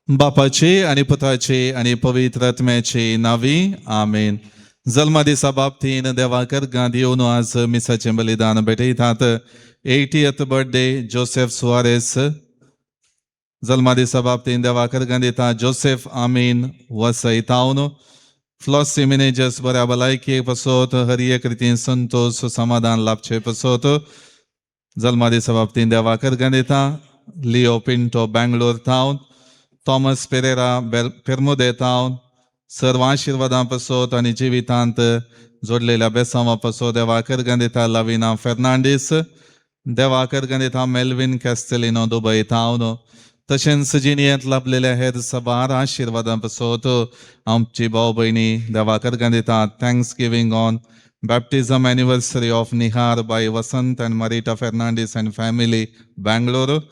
बापाचे आणि पुत्राचे आणि पवित्र आत्म्याचे नावी आमेन. जल्मा दिसा बाबतीन देवाकर गांधीवन आज मिसाचे बलिदान भेटयतात. 80th birthday Joseph Suarez. जल्मा दिसा बाबतीन देवाकर गांधीता जोसेफ आमीन वसयतावन फ्लॉस सिमिनेजस बऱ्या भलायकी पसोत हर एक रितीन संतोष समाधान लाभचे पसोत. जल्मा दिसा बाबतीन देवाकर गांधीता लिओ पिंटो बेंगलोर टाउन, थॉमस पेरेरा पेरमुदे टाउन सर्व आशीर्वादां पसोत आणि जिवितांत जोडलेल्या बेसांवां पसोत देवाकर गांधीता लाविना फेर्नांडीस, देवाकर गांधीता मेल्विन कॅस्टेलिनो दुबय टाउन तशेंच जिनियेंत लाभलेल्या हेर सबार आशीर्वादां पसोत आमची भाव भयणी देवाकर गांधीता thanksgiving on baptism anniversary of Nihar by Vasant and Marita Fernandez and family, Bangalore.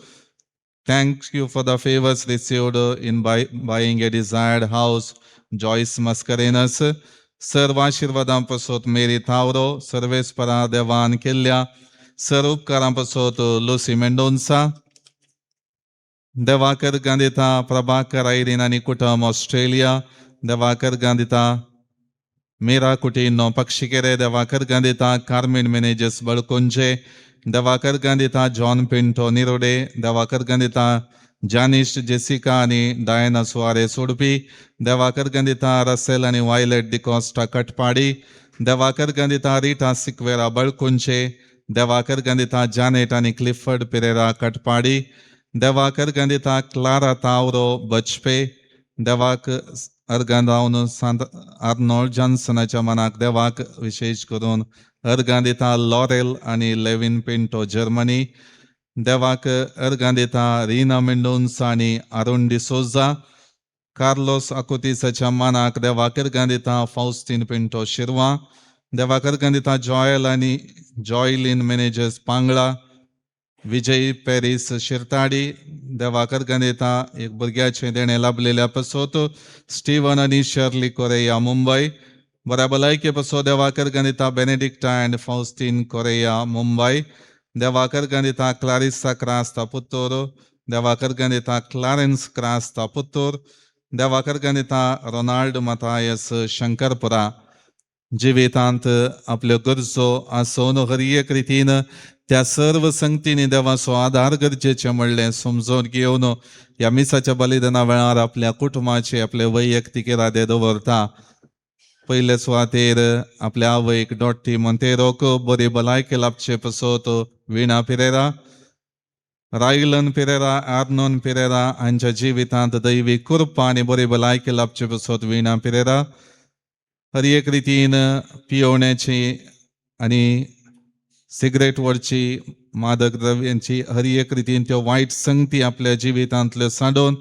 Thank you for the favors received in buying a desired house, Joyce Mascarenas. सर्व आशीर्वादां पसोत मेरी थावरो सर्वेस्परा देवान केल्ल्या सर्व उपकारां पसोत लुसी मेंडोन्सा, देवाकर गांधीता प्रभाकर आयरीन आणि कुटुंब ऑस्ट्रेलिया, देवाकर गांधीता मीरा कुटीनो पक्षिकेरे, देवाकर गांधीता कार्मिन मेनेजस बळकुंजे, देवाकर गांधीता जॉन पिंटो निरोडे, देवाकर गांधीता जानिश जेसिका आणि डायना सुआरेस उडपी, देवाकर गांधीता रसेल आणि वायलेट डिकॉस्टा कटपाडी, देवाकर गांधीता रीटा सिक्वेरा बळकुंचे, देवाकर गांधीता जानेट आणि क्लिफर्ड पेरेरा कटपाडी, देवाकर गांधीता क्लारा तावरो बचपे, देवाक अर्गांदावन सांत आर्नोल्ड जॉन्सनाच्या मनाक देवाक विशेष करून अर्गां दिता लॉरेल आणि लेविन पिंटो जर्मनी, देवाक अर्गां दिता रीना मेंडोन्सा आणि अरुण डिसोजा, कार्लोस अकुतिसाच्या मनाक देवाक अर्गां दिता फाउस्टीन पिंटो शिरवा, देवाक अर्गां दिता जॉयल आणि जॉयलिन मेनेजर्स पांगळा, विजय पॅरिस शिरताडी, देवाकर गांधीता एक भुरग्याचे देणे लाभलेल्या पसोत स्टीवन आणि शर्ली कोरेया मुंबई, बऱ्या भलायके पसोत देवाकर गांधीता बेनेडिक्टा अँड फाउस्टीन कोरेया मुंबई, देवाकर गांधीता क्लारिसा क्रास्ता पुत्तूर, देवाकर गांधीता क्लारेन्स क्रास्ता पुत्तूर, देवाकर गांधीता रोनाल्ड मतायस शंकरपुरा. जिवितांत आपल्यो गरजो आसोन हर एक रितीन त्या सर्व संगतींनी देवाचो आधार गरजेचे म्हणलें समजून घेवन ह्या मिसाच्या बलिदाना वेळार आपल्या कुटुंबाचे आपले वैयक्तीक इरादे दवरता. पयले सुवातेर आपल्या आवयक डॉट्टी मोंतेरोक बरी भलायकी लाभचे पसोत विणा पेरेरा, रायलन पेरेरा, आर्नोन पेरेरा हांच्या जिवितांत दैवी कृपा आणि बरी भलायकी लाभचे पसोत विणा पेरेरा. हर एक रितीन पियोवण्याची आणि सिगरेट वरची मादक द्रव्यांची हर एक रितीन त्यो वाईट संगती आपल्या जिवितांतल्यो साडून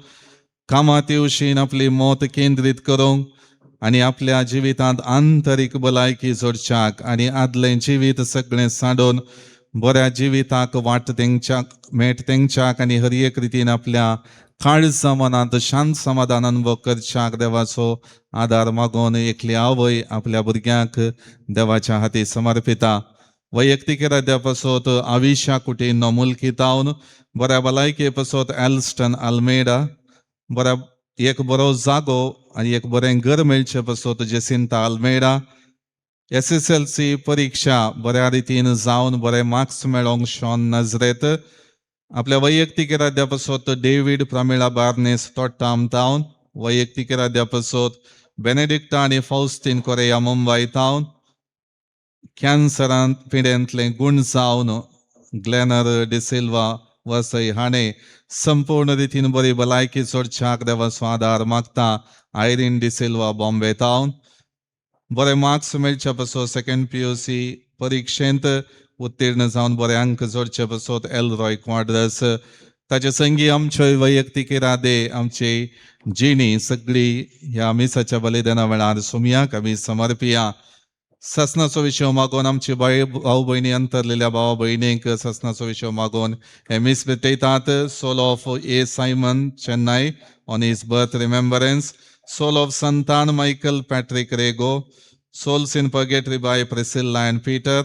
कामात येवशीन आपली मोत केंद्रीत करूंक आणि आपल्या जिवितांत आंतरीक भलायकी जोडच्याक आणि आदलें जिवीत सगळें साडून बऱ्या जिविताक वाट तेंच्याक मेट तेंच्याक आणि हर एक रितीन आपल्या काळजा मनांत शांत समाधान अनुभव करच्याक देवाचो आधार मागून एकली आवय आपल्या भुरग्यांक देवाच्या हाती समर्पिता. वैयक्तीक इराद्या पसोत आविशा कुटीनो मुल्की तावन, बऱ्या भलायके पसोत एल्स्टन आल्मेडा, बऱ्या एक बरो जागो आणि एक बरें घर मेळचे पसोत जेसिंता आल्मेडा, SSLC परीक्षा बऱ्या रितीन जावन बरे मार्क्स मेळोंक शॉन नजरेत. आपल्या वैयक्तीक इराद्या पसोत डेव्हिड प्रमिळा बार्नेस टॉट्टाम टाउन, वैयक्तीक इराद्या पसोत बेनेडिक्टा आणि फाउस्टीन कोरेया मुंबई टाउन, कॅन्सरांत पिडेंतले गुण जावन ग्लेनर डिसिल्वा वसई हाणें संपूर्ण रितीन बरी भलायकी जोडच्याक देवाचो आधार मागता. आयरीन डिसिल्वा बॉम्बे टाउन, बरे मार्क्स मेळचे पसोत सेकंड PUC परीक्षेंत उत्तीर्ण जावन बरे अंक जोडचे पसोत एलरॉय क्वाड्रस. ताचे संगी आमचे वैयक्तीक इरादे आमची जिणी सगळी ह्या मिसाच्या बलिदाना वेळार सुमयाक आमी समर्पिया. ससनाचो विशय मागून आमची भाऊ भयणी अंतरलेल्या भावा भयणींक ससनाचो विशय मागून हे मीस भेटयतात. Soul of A. Simon Chennai on his birth remembrance, soul of Santan Michael Patrick Rego, souls in purgatory by Priscilla and Peter,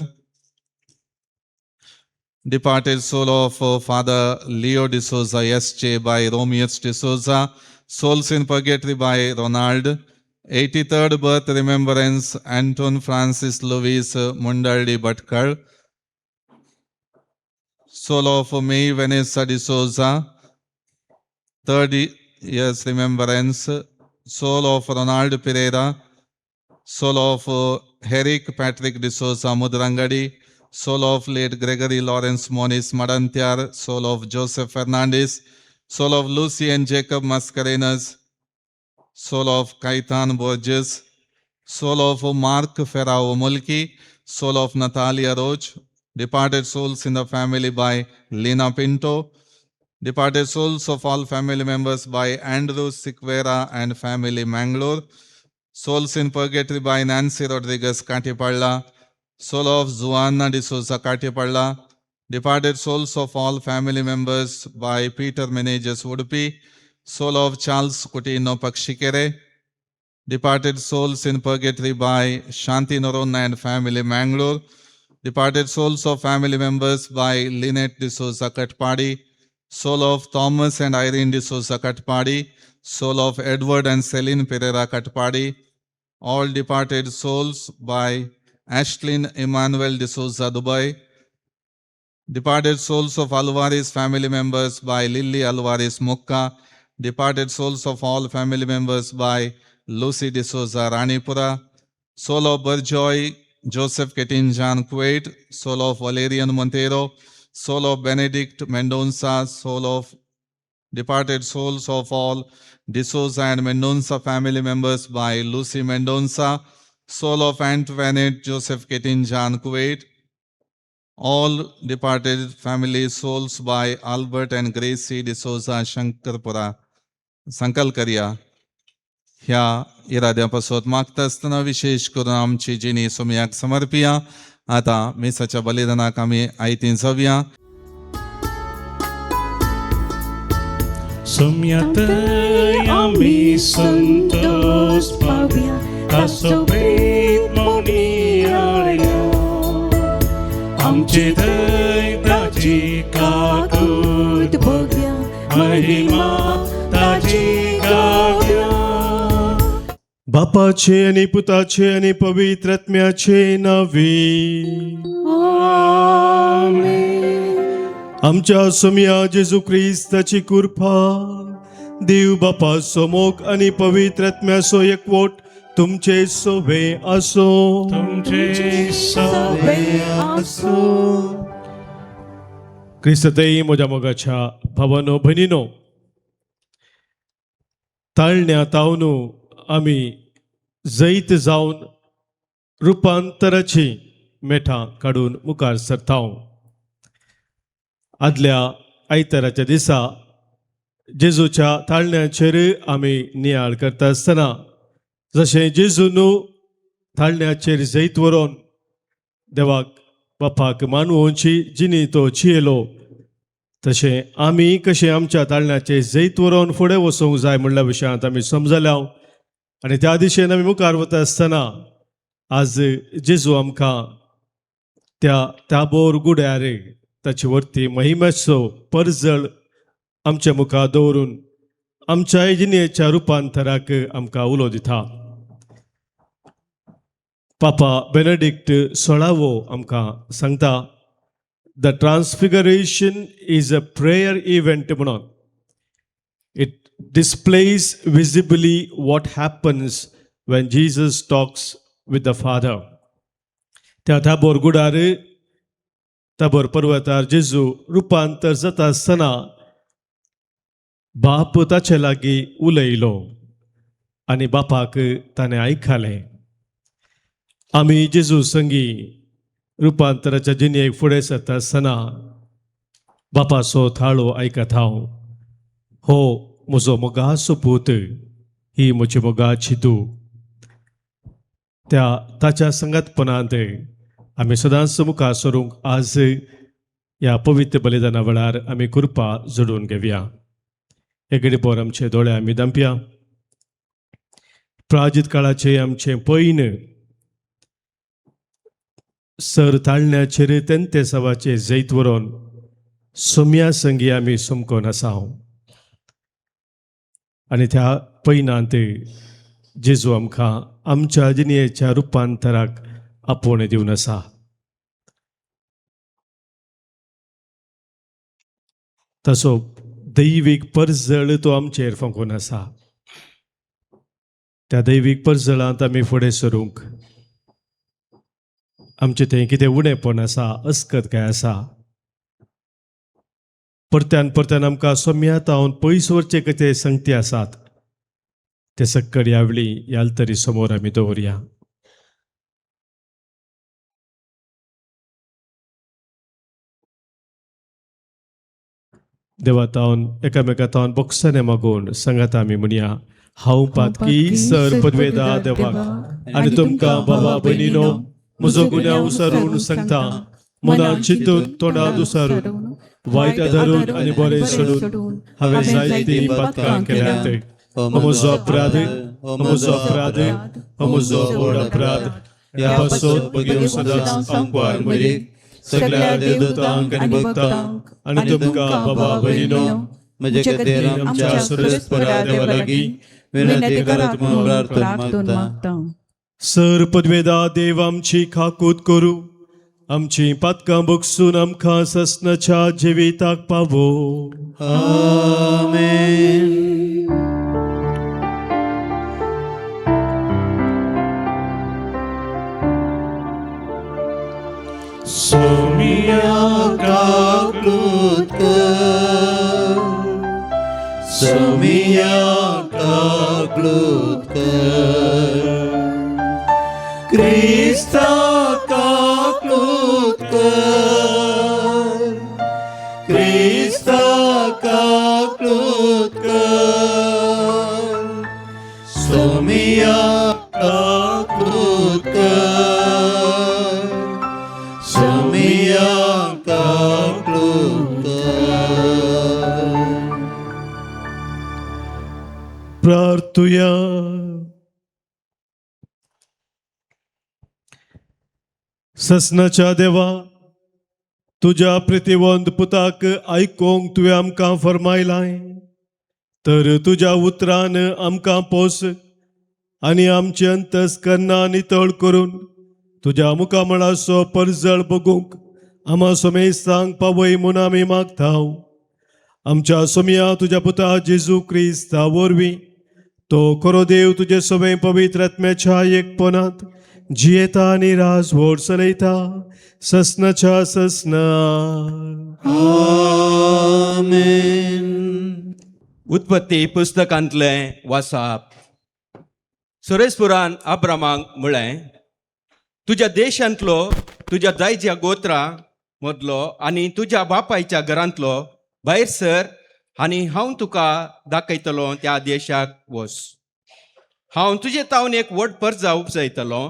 departed soul of Father Leo D'Souza S.J. by Romeus D'Souza, Souls in Purgatory by Ronald. 83rd birth remembrance Anton Francis Louis Mundaldi Bhatkar. Soul of May Vanessa D'Souza. 30 years remembrance. Soul of Ronald Pereira. Soul of Herrick Patrick D'Souza Mudrangadi. Soul of late Gregory Lawrence Moniz Madantyar. Soul of Joseph Fernandez. Soul of Lucy and Jacob Mascarenas. Soul of Kaitan Borges. Soul of Mark Ferrao Mulki. Soul of Natalia Roach. Departed souls in the family by Lena Pinto. Departed souls of all family members by Andrew Sikvera and family Mangalore. Souls in Purgatory by Nancy Rodriguez Katipalla. Soul of Zuanna D'Souza Katipalla. Departed souls of all family members by Peter Meneges Udupi. Soul of Charles Coutinho Pakshikere. Departed souls in Purgatory by Shanti Noronna and family Mangalore. Departed souls of family members by Lynette D'Souza Katpadi. Soul of Thomas and Irene D'Souza Katpadi. Soul of Edward and Celine Pereira Katpadi. All departed souls by Ashlyn Emmanuel D'Souza Dubai. Departed souls of Alvarez family members by Lily Alvarez Mukka. Departed souls of all family members by Lucy D'Souza Ranipura. Soul of Burjoy Joseph Ketinjan Kuwait. Soul of Valerian Montero. Soul of Benedict Mendonça. Soul of departed souls of all D'Souza and Mendonça family members by Lucy Mendonça. Soul of Antoinette Joseph Ketinjan Kuwait. All departed family souls by Albert and Gracie D'Souza Shankarpura Sankalkaria. ह्या इराद्यापासून मागता असताना विशेष करून आमची जिणी सोमयाक समर्पिया. आता मेसाच्या बलिदानाक आमी आयतीन जावया. सोम्यात आमी संतोष पावया, असो प्रेम मोनी आळया. आमचे दैताची काकूट बघया, महिमा ताची गावया. बापाचे आणि पुताचे आणि पवित्र आत्म्याचे नावे. आमच्या सोम्या जेजू ख्रिस्ताची कृपा, देव बापा सोमोग आणि पवित्र आत्म्याचो एकवट तुमचे सोबे असो. तुमचे सोबे असो. ख्रिस्तई मोजा मोगाच्या भावानो भयणीनो, ताळण्या तावनू आमी जैत जावन रुपांतराची मेठां काडून मुखार सरताव. आदल्या आयताराच्या दिसा जेजूच्या ताळण्याचेर आमी नियाळ करता आसतना जशें जेजून ताळण्याचेर जैत व्हरोन देवाक बापाक मानवोवची जिणी तो चियेलो, तशें आमी कशें आमच्या ताळण्याचेर जैत व्हरोन फुडें वचूंक जाय म्हणल्या विशयांत आमी समजल्या. आनी त्या दिशेन आमी मुखार वता आसतना आज जेजू आमकां त्या बोर गुड्यार ताचे वरती महिमेचो परजळ आमच्या मुखार दवरून आमच्या जिणेच्या रुपांतराक आमकां उलो दिता. पापा बेनेडिक्ट 16वो आमकां सांगता, the transfiguration is a prayer event म्हणून. It displays visibly what happens when Jesus talks with the Father. त्या बोरगुडार ताबोर पर्वतार जेजू रुपांतर जाता आसतना बाप ताचे लागीं उलयलो आनी बापाक ताणें आयकलें. आमी जेजू संगी रुपांतराच्या जिणेक फुडें सरता आसतना बापाचो थाळो आयकत हांव. हो म्हजो मोगाचो पूत, ही म्हजी मोगाची तूं. ताच्या संगतपणांत आमी सदांच मुखार सरूंक आज ह्या पवित्र बलिदाना वेळार आमी कृपा जोडून घेवया. एकडे पोर आमचे दोळे आमी दांपया. प्राजीत काळाचे आमचे पैन सर ताळण्याचेर तेंते सवाचे जैत व्हरोन सोम्या संगी आमी सोमकोन आसाव. आनी त्या पैनांत जेजू आमकां आमच्या जिणेच्या रुपांतराक आपोवणें दिवन आसा. तसो दैवीक परजळ तो आमचेर फुंकून आसा. त्या दैवीक परजळांत आमी फुडें सरूंक आमचें थंय कितें उणेंपण आसा, अस्कत काय आसा, परत्यान परत्यान आमकां सोम्यातावन पयस वरचे कितें संगती आसात, ते सक्कड ह्या वेळी ह्या अल्तरी समोर आमी दवरया. देवातावन एकामेकातावन बोक्साने मागून सांगात आमी म्हणया, हांव पातकी सर पदवेदा देवाक आनी तुमकां बाबा भयणीनो म्हजो गुन्यांव उसारून सांगता, मनांत चिंतून तोंडांत उसारून वायट धरून आनी बरें सोडून हांवें जायतीं पातकां केल्यात. हो म्हजो अपराध, हो म्हजो अपराध, हो म्हजो व्हड अपराध. ह्या पासून बेगीन सदांच आंकवार मेरेन सगळ्या देवदूतांक आनी भक्तांक आनी तुमकां बाबा भयणीनो म्हजे खातीर आमच्या सर्वेस्परा देवा लागीं विनंती करात म्हणून प्रार्थना मागता. सर पदवेदा देव आमची खाकूत करूं, आमची पातकां बगसून आमकां ससनाच्या जिविताक पावो. आमेन. सोमिया काकूत कर, सोमिया काकूत कर, क्रिस्ता काकूत कर, क्रिस्ता काकूत कर, सोमिया काकूत कर, सोमिया काकूत कर. प्रार्थुया. ससनाच्या देवा, तुझ्या प्रतिवंत पुताक आयकोंक तुवें आमकां फरमायलाय, तर तुझ्या उतरान आमकां पोस आनी आमची अंतस्करणां नितळ करून तुझ्या मुखामळाचो परजळ बगूंक आमा सोमेसांक पावय म्हूण आमी मागताव. आमच्या सोम्या तुझ्या पुता जेजू क्रिस्ता वरवीं तो खरो देव तुजे सोबे पवित्र आत्म्याच्या एकपणांत जियेता आनी राजवट चलयता ससनाच्या ससना. आमेन. उत्पत्ती पुस्तकांतले वाचप. सुरेस्पुरान अब्रामाक म्हळें, तुज्या देशांतलो, तुज्या दायज्या गोत्रा मदलो आनी तुज्या बापायच्या घरांतलो भायर सर आनी हांव तुका दाखयतलो त्या देशाक वच. हांव तुजे तावन एक व्हड परजा उपजयतलो,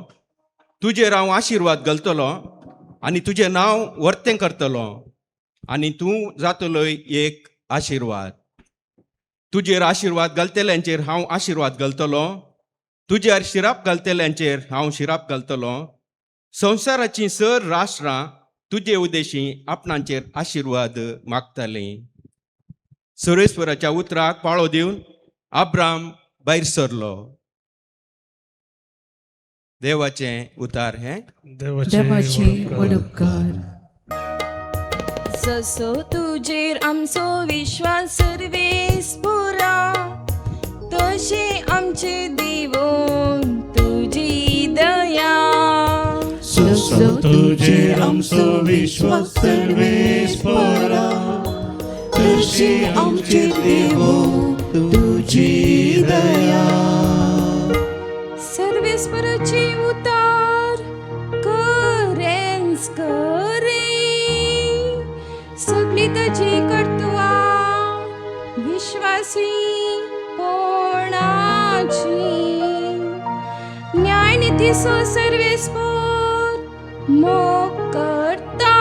तुजेर हांव आशिर्वाद घालतलो आनी तुजें नांव वर्तें करतलो आनी तूं जातलो एक आशिर्वाद. तुजेर आशिर्वाद घालतल्यांचेर हांव आशिर्वाद घालतलो, तुजेर शिराप घालतल्यांचेर हांव शिराप घालतलो. संवसाराचीं सर राष्ट्रां तुजे उद्देशीं आपणांचेर आशिर्वाद मागतलीं. सुरेस्वराच्या उतराक पाळो दिवन अब्राम भायर सरलो. देवाचें उतार हें. देवाचे उपकार. जसो तुजेर आमचो विश्वास सर्वेस्पुरा, तशे आमचे देवोन तुजी दया. जसो तुजेर आमचो विश्वास सर्वेस्परा, तशी आमचे देवो तुजी दया. सर्वेस्पराचे उतार करेंच करे, सगळी ताची कर्तुआ विश्वासी पोणाची. न्यायनितीचो सर्वेस्पर मोग करता,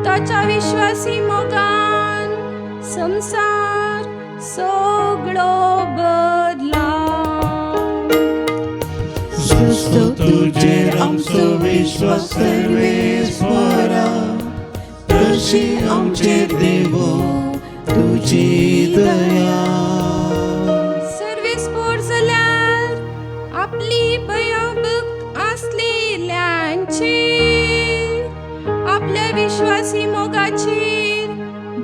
ताच्या विश्वासी मोगान संसार सगळो बदला. जसो तुजेर आमचो विश्वास सर्वेस्परा, तशी आमचे देवो तुजी दया. विश्वासी मोगाचेर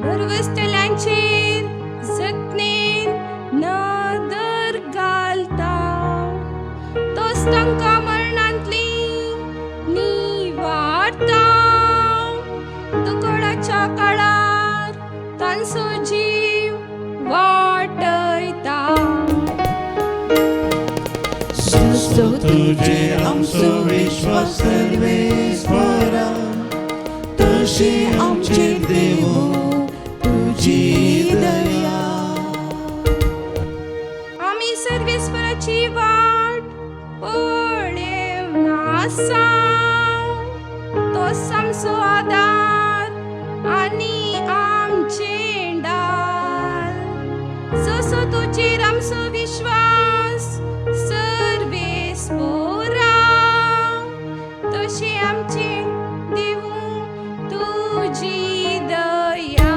भरवसतल्यांचेर जतनेन नदर घालता. तोच तांकां मरणांतली निवारता. दुकोडाच्या काळार तांचो जीव वाटयता. सुस्तो तुजेर आमचो विश्वास सर्वेस्परा, तशी आमचेर देव तुजी दया. आमी सर्वेस्पराची वाट पळेवना आसा. तोच आमचो आदार आनी आमचें डाल. जसो तुजेर आमचो विश्वास सर्वेस्परा, तशी आमची देवू तुजी दया.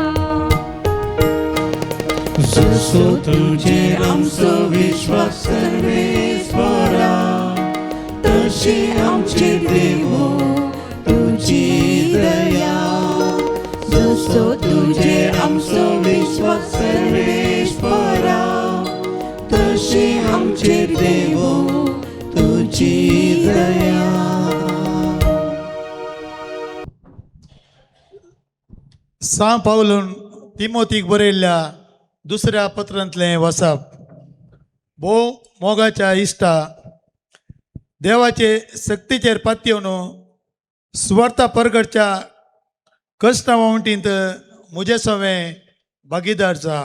सुस्तो तुजेर आमचो विश्वास सर्वेस्परा, तशी आमचेर देव तुजी दया. सुस्तो तुजेर आमचो विश्वास सर्वेस्परा, तशी आमचेर देव तुजी दया. सांत पावलून तिमोथीक बरयल्ल्या दुसऱ्या पत्रांतलें वचप. भोव मोगाच्या इश्टा, देवाचे सक्तीचेर पातयेवन सुवार्ता परगडच्या कश्टा वावंटींत म्हजे सवें भागीदार जा.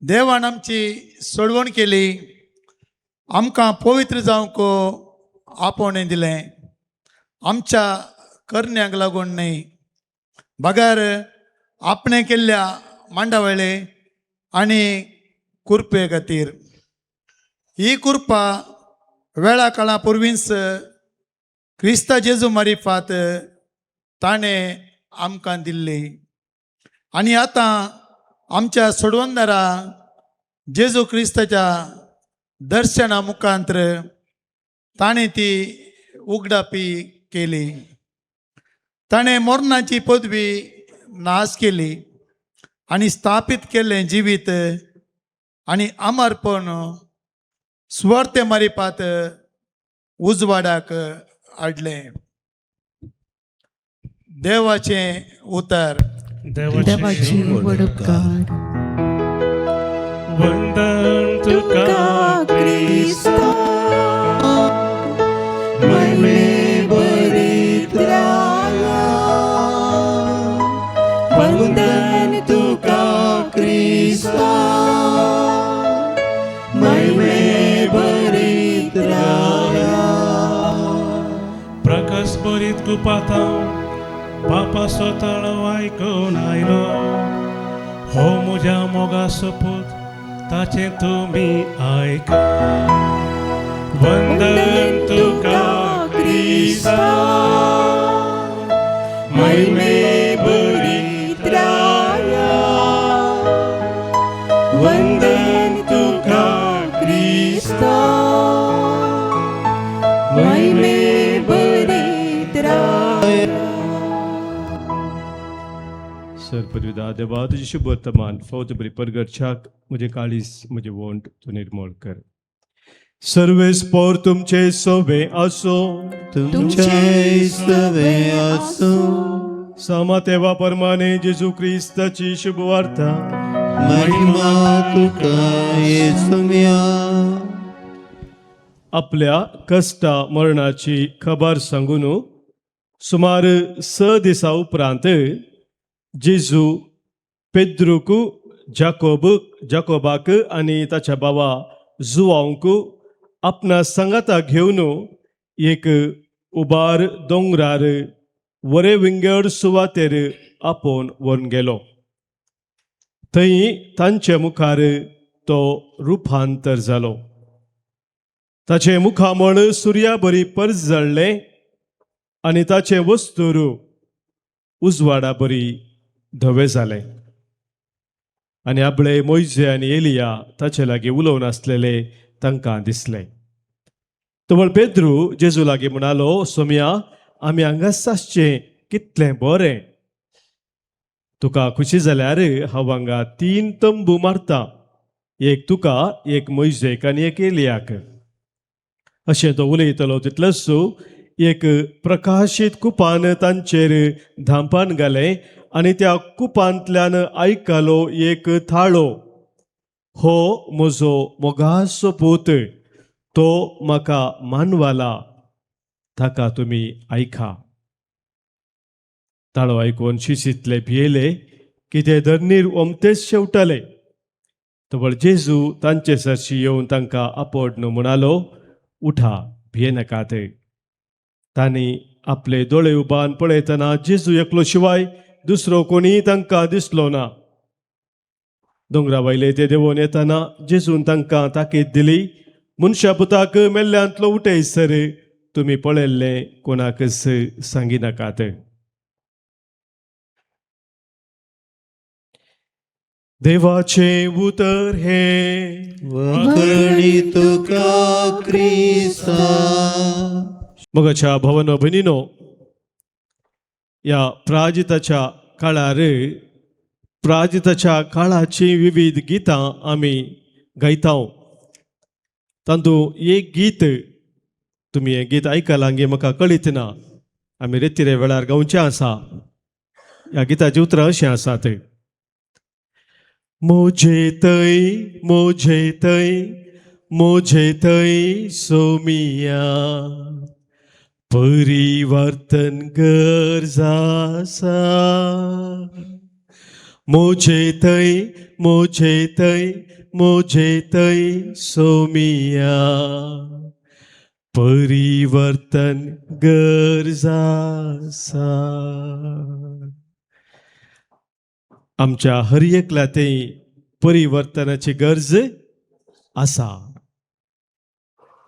देवान आमची सोडवण केली, आमकां पवित्र जावंक आपोवणें दिलें. आमच्या करण्यांक लागून न्हय, भागार आपणे केल्ल्या मांडावळे आनी कुरपे खातीर. ही कुरपा वेळा काळा पुर्वीच क्रिस्ता जेजू मारिफात ताणें आमकां दिल्ली. आनी आतां आमच्या सोडवणदारा जेजू क्रिस्ताच्या दर्शना मुखांतर ताणें ती उगडापी केली. ताणें मरणाची पदवी नाश केली आनी स्थापीत केलें जिवीत आनी अमरपण सुवार्ते मारिफात उजवाडाक हाडलें. देवाचें उतर. देवाची वडपकार. वंदन तुका क्रिस्ता, महिमे भरीत राया. वंदन तुका क्रिस्ता, महिमे भरीत राया. प्रकाश बरीत कुपातां पापाचो ताळो आयकून आयलो. हो म्हज्या मोगा सोपूत ताचें तुमी आयका. वंदन तुका क्रिस्ता, महिमे भरीत राया. वंदन तुका क्रिस्ता, महिमे भरीत राया. सरपदवीदा देवा तुझे शुभ वर्तमान फौज बरी परगडच्याक म्हजे काळीज म्हजे वोंट तूं निर्मळ कर. सर्वेस्पोर तुमचे सोबे आसो. तुमचे सवे आसो. सामातेवा परमाने जेजू क्रिस्ताची शुभ वार्ता. महिमा तुका येसुम्या. आपल्या कष्टा मरणाची खबर सांगून सुमार 6 दिसा उपरांत जेजू पेद्रूक, जाकोबाक आनी ताच्या भावा जुआंक आपणा संगाता घेवन एक उबार दोंगरार वरे विंगड सुवातेर आपोवन व्हरून गेलो. थंय तांचे मुखार तो रुपांतर जालो. ताचे मुखामळ सुर्या बरी परस जळ्ळें आनी ताचे वस्तूर उजवाडा बरी धवे जाले. आनी आपले मोइजे आनी एलिया ताचे लागीं उलोवन आसलेले तांकां दिसले. तवळ पेद्रू जेजू लागीं म्हणालो, सोम्या, आमी हांगाच आसचें कितलें बरें. तुका खुशी जाल्यार हांव हांगा 3 तंबू मारता, एक तुका, एक मोइशेक आनी एक एलियाक. अशें तो उलयतलो तितलोच एक प्रकाशीत कुपान तांचेर धांपान घालें आनी त्या कुपांतल्यान आयकलो एक थाळो. हो म्हजो मोगाचो पूत, तो म्हाका मानवाला, ताका तुमी आयका. ताळो आयकून शिशीतले भियेले, कितें धरणीर ओमतेच शेवटले. तवळ जेजू तांचे सरशी येवन तांकां आपडन म्हणालो, उठा, भियेनाकात. तांणी आपले दोळे उबान पळयतना जेजू एकलो शिवाय दुसरो कोणी तांकां दिसलो ना. दोंगरा वयले ते देंवोन येतना जेजून तांकां ताकीद दिली, मनशा पुताक मेल्ल्यांतलो उठयसर तुमी पळयल्लें कोणाकच सांगिनाकात. देवाचे उतर हे वखणी तुका क्रिस्ता. मगाच्या भवन भयणीनो, या प्राजिताच्या काळार प्राजिताच्या काळाची विविध गितां आमी गायता. तातूंत एक गीत तुमी हें गीत आयकलां गे म्हाका कळीत ना. आमी रेतिरे वेळार गावचें आसा. ह्या गिताची उतरां अशीं आसात. मोजे थंय सोमिया, परिवर्तन गरजा आसा. मोजे थंय सोमिया, परिवर्तन गरजा आसा. आमच्या हर एकल्यातय परिवर्तनाची गरज आसा.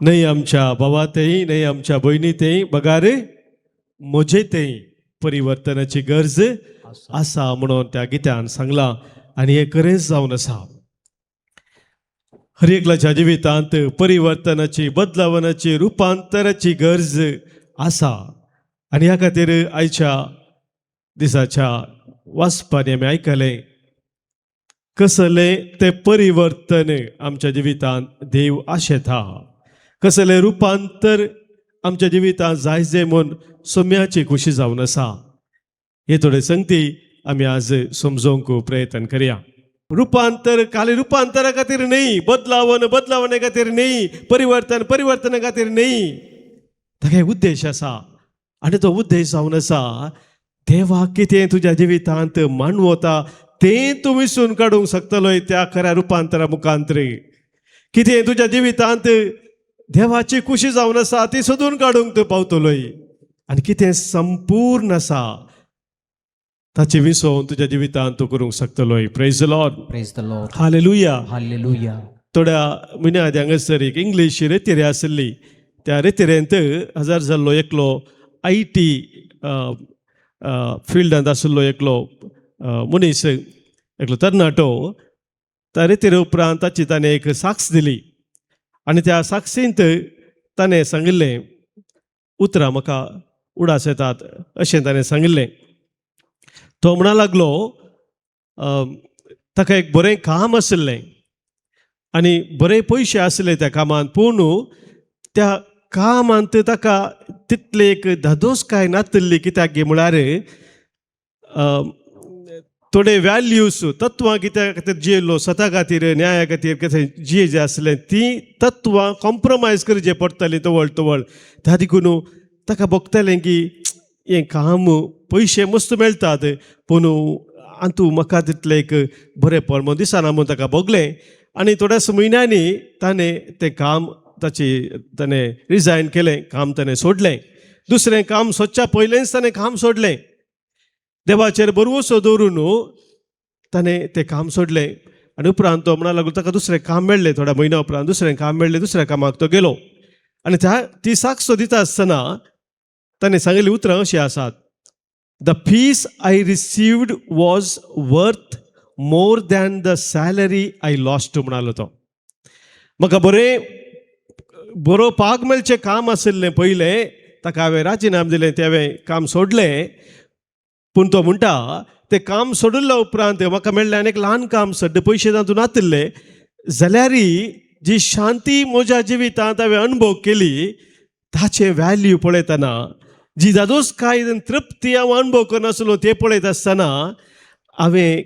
न्हय आमच्या भावातय, न्हय आमच्या भयणीतय, बगार म्हजेतय परिवर्तनाची गरज आसा म्हणून त्या गित्यान सांगलां. आनी हें खरेंच जावन आसा. हर एकल्याच्या जिवितांत परिवर्तनाची, बदलावनाची, रुपांतराची गरज आसा. आनी ह्या खातीर आयच्या दिसाच्या वाचपान आमी आयकलें कसलें तें परिवर्तन आमच्या जिवितांत देव आशेता. कसलें रुपांतर आमच्या जिवितांत जायचे म्हूण सोम्याची खुशी जावन आसा. हे थोडे संगती आमी आज समजोवंक प्रयत्न करया. रुपांतर खाली रुपांतरा खातीर न्हय, बदलावणे खातीर न्हय, परिवर्तना खातीर न्हय. ताका एक उद्देश आसा. आनी तो उद्देश जावन आसा, देवा कितें तुज्या जिवितांत मानवता तें तूं विसरून काडूंक शकतलोय त्या खऱ्या रुपांतरा मुखांतर. कितें तुज्या जिवितांत देवाची खुशी जावन आसा ती सोदून काडूंक तूं पावतलोय. आनी कितें संपूर्ण आसा ताची विसवण तुज्या जिवितांत तूं करूंक शकतलोय. Praise the Lord. Praise the Lord. Hallelujah. Hallelujah. थोड्या म्हयन्या आदी हांगासर एक इंग्लीश रेतिरे आसली. त्या रेतिरेंत हजार जाल्लो एकलो IT फिल्डांत आशिल्लो एकलो मनीस, एकलो तरणाटो. त्या रेतिरे उपरांत ताची ताणें एक साक्ष दिली. आनी त्या साक्षींत ताणें सांगिल्लें, उतरां म्हाका उडास येतात अशें ताणें सांगिल्लें. तो म्हणा लागलो, ताका एक बरें काम आशिल्लें आनी बरे पयशे आसले त्या कामांत, पूण त्या कामांत ताका तितले एक धादोसकाय नासली. कित्याक गे म्हळ्यार थोडे वॅल्यूज, तत्वां कित्या खातीर जियेल्लो, स्वता खातीर, न्याया खातीर कशें जिये जें आसलें तीं तत्वां कॉम्प्रोमायज करचें पडटलें तवळ. त्या देखून ताका भोगतालें की हें काम, पयशे मस्त मेळटात पूण आंतू म्हाका तितलें एक बरेंपण म्हूण दिसना म्हूण ताका भोगलें. आनी थोड्याच म्हयन्यांनी ताणें तें काम ताणें रिजायन केलें, काम ताणें सोडलें. दुसरें काम सोदच्या पयलेंच ताणें काम सोडलें. देवाचेर भरवोसो दवरून ताणें तें काम सोडलें. आनी उपरांत तो म्हणा लागलो ताका दुसरें काम मेळ्ळें. थोड्या म्हयन्या उपरांत दुसरें काम मेळ्ळें. दुसऱ्या कामाक तो गेलो. आनी ती साक्ष दिता आसतना ताणें सांगिल्लीं उतरां अशीं आसात. The peace I received was worth more than the salary I lost म्हणालो तो. म्हाका बरोवपाक मेळचें काम आशिल्लें पयलें, ताका हांवें राजिनाम दिलें, तें हांवें काम सोडलें. पूण तो म्हणटा तें काम सोडिल्ल्या उपरांत म्हाका मेळ्ळें आनी एक ल्हान काम सड्ड पयशे तातूंत नातिल्ले जाल्यारय जी शांती म्हज्या जिवितांत हांवें अनुभव केली ताचे व्हॅल्यू पळयतना जी जादोसकाय तृप्ती हांव अनुभव करनासलो तें पळयत आसतना हांवें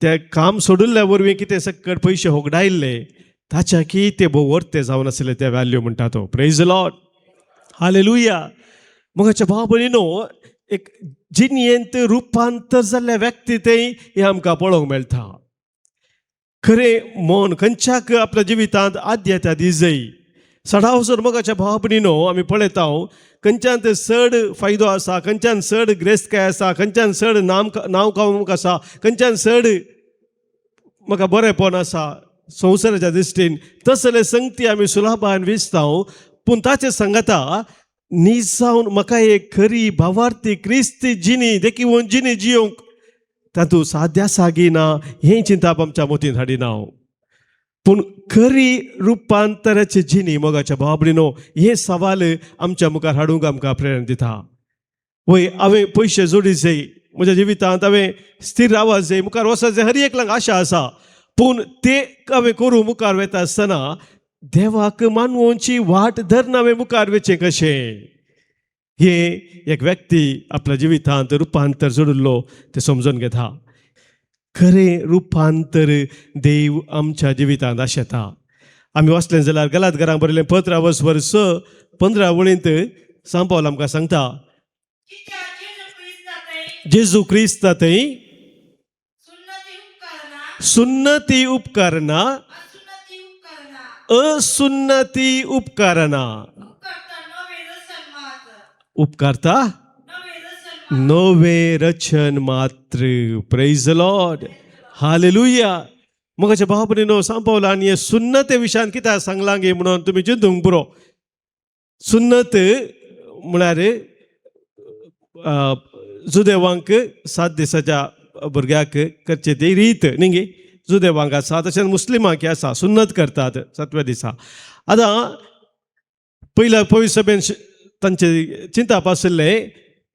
तें काम सोडिल्ल्या वरवीं कितें सकट पयशे होगडायल्ले ताच्या की ते भोव वर्थ जावन आसले ते व्हॅल्यू म्हणटा तो. Praise the Lord, hallelujah. मोगाच्या भाव भयणीनो, एक जिणयेंत रुपांतर जाल्ल्या व्यक्ती तें हें आमकां पळोवंक मेळटा. खरें मन खंयच्याक आपल्या जिवितांत आद्यता दी जाय. सडावसर मोगाच्या भाव भयणीनो आमी पळयता खंयच्यान चड फायदो आसा, खंयच्यान चड ग्रेस्तकाय आसा, खंयच्यान चड नांव खावंक आसा, खंयच्यान चड म्हाका बरेंपण आसा संवसाराच्या दृश्टीन, तसले संगती आमी सुलभान विसता. पूण ताचे सांगता नीज जावन म्हाका एक खरी भावार्थी क्रिस्ती जिणी देखीवन जिणी जियोंक तातूंत साध्या सागी ना हें चिंताप आमच्या मतींत हाडिना. पूण खरी रुपांतराची जिणी मोगाच्या भाव भयणीनो हे सवाल आमच्या मुखार हाडूंक आमकां प्रेरणा दिता. वय हांवें पयशे जोडी जाय, म्हज्या जिवितांत हांवें स्थिर रावच जाय, मुखार वचत जाय, हर एकल्याक आशा आसा. पूण ते हांवें करूं मुखार वता आसतना देवाक मानवोवची वाट धरून हांवें मुखार वचचें कशें, हे एक व्यक्ती आपल्या जिवितांत रुपांतर जोडिल्लो ते समजून घेता. खरें रुपांतर देव आमच्या जिवितांत आशेता. आमी वाचलें जाल्यार गलातकारांक बरयलें पत्र 6:15 वळींत सांग पावल आमकां सांगता जेजू क्रिस्त थंय सुन्नती उपकारना असुन्नती उपकारना उपकारता नवे रचन मात्र. Praise the Lord, hallelujah. मोगाच्या भाव भयणीनो सांग पावला आनी हे सुन्नते विशयान कित्याक सांगलां गे म्हणून तुमी चिंतूंक पुरो. सुन्नत म्हळ्यार जुदेवांक 7 दिसाच्या भुरग्याक करचे ती रीत न्ही गे. जुदेवांक आसा तशेंच मुस्लिमांक आसा, सुन्नत करतात 7व्या दिसा. आतां पयल्या पवित्र सभेन तांचे चिंताप आशिल्ले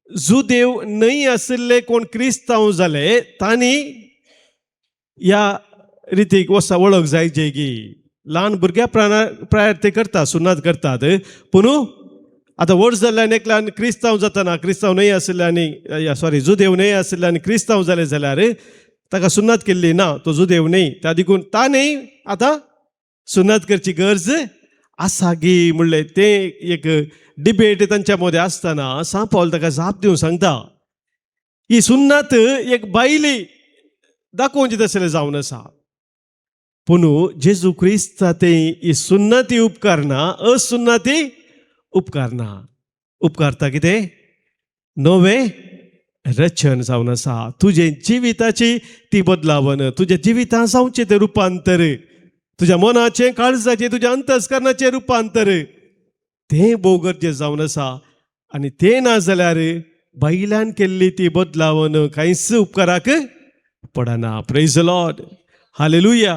जुदेव न्हय आशिल्ले कोण क्रिस्तांव जाले तांणी ह्या रितीक वसा वळख जाय जे गी. ल्हान भुरग्या प्रायर ते करता, सुन्नत करतात. पूण आतां व्हड जाल्ल्यान एकल्यान क्रिस्तांव जातना क्रिस्तांव न्हय आशिल्ल्यानी जुदेव न्हय आशिल्ल्यान क्रिस्तांव जाले जाल्यार ताका सुन्नत केल्ली ना, तो जुदेव न्हय, त्या देखून ताणें आतां सुन्नत करची गरज आसा गी म्हणलें. तें एक डिबेट तांच्या मदें आसतना सांग पावल ताका जाप दिवन सांगता ही सुन्नत एक बायली दाखोवची तसलें जावन आसा. पूण जेजू क्रिस्त तें ही सुन्नती उपकारना, असुन्नती उपकारना. उपकारता कितें नवे रचन जावन आसा. तुजे जिविताची ती बदलावन, तुज्या जिवितांत जावचें तें रुपांतर, तुज्या मनाचें काळजाचें तुज्या अंतस्करणाचें रुपांतर तें भोव गरजेचें जावन आसा. आनी तें ना जाल्यार बायलान केल्ली ती बदलावन कांयच उपकाराक पडना. Praise the Lord, hallelujah.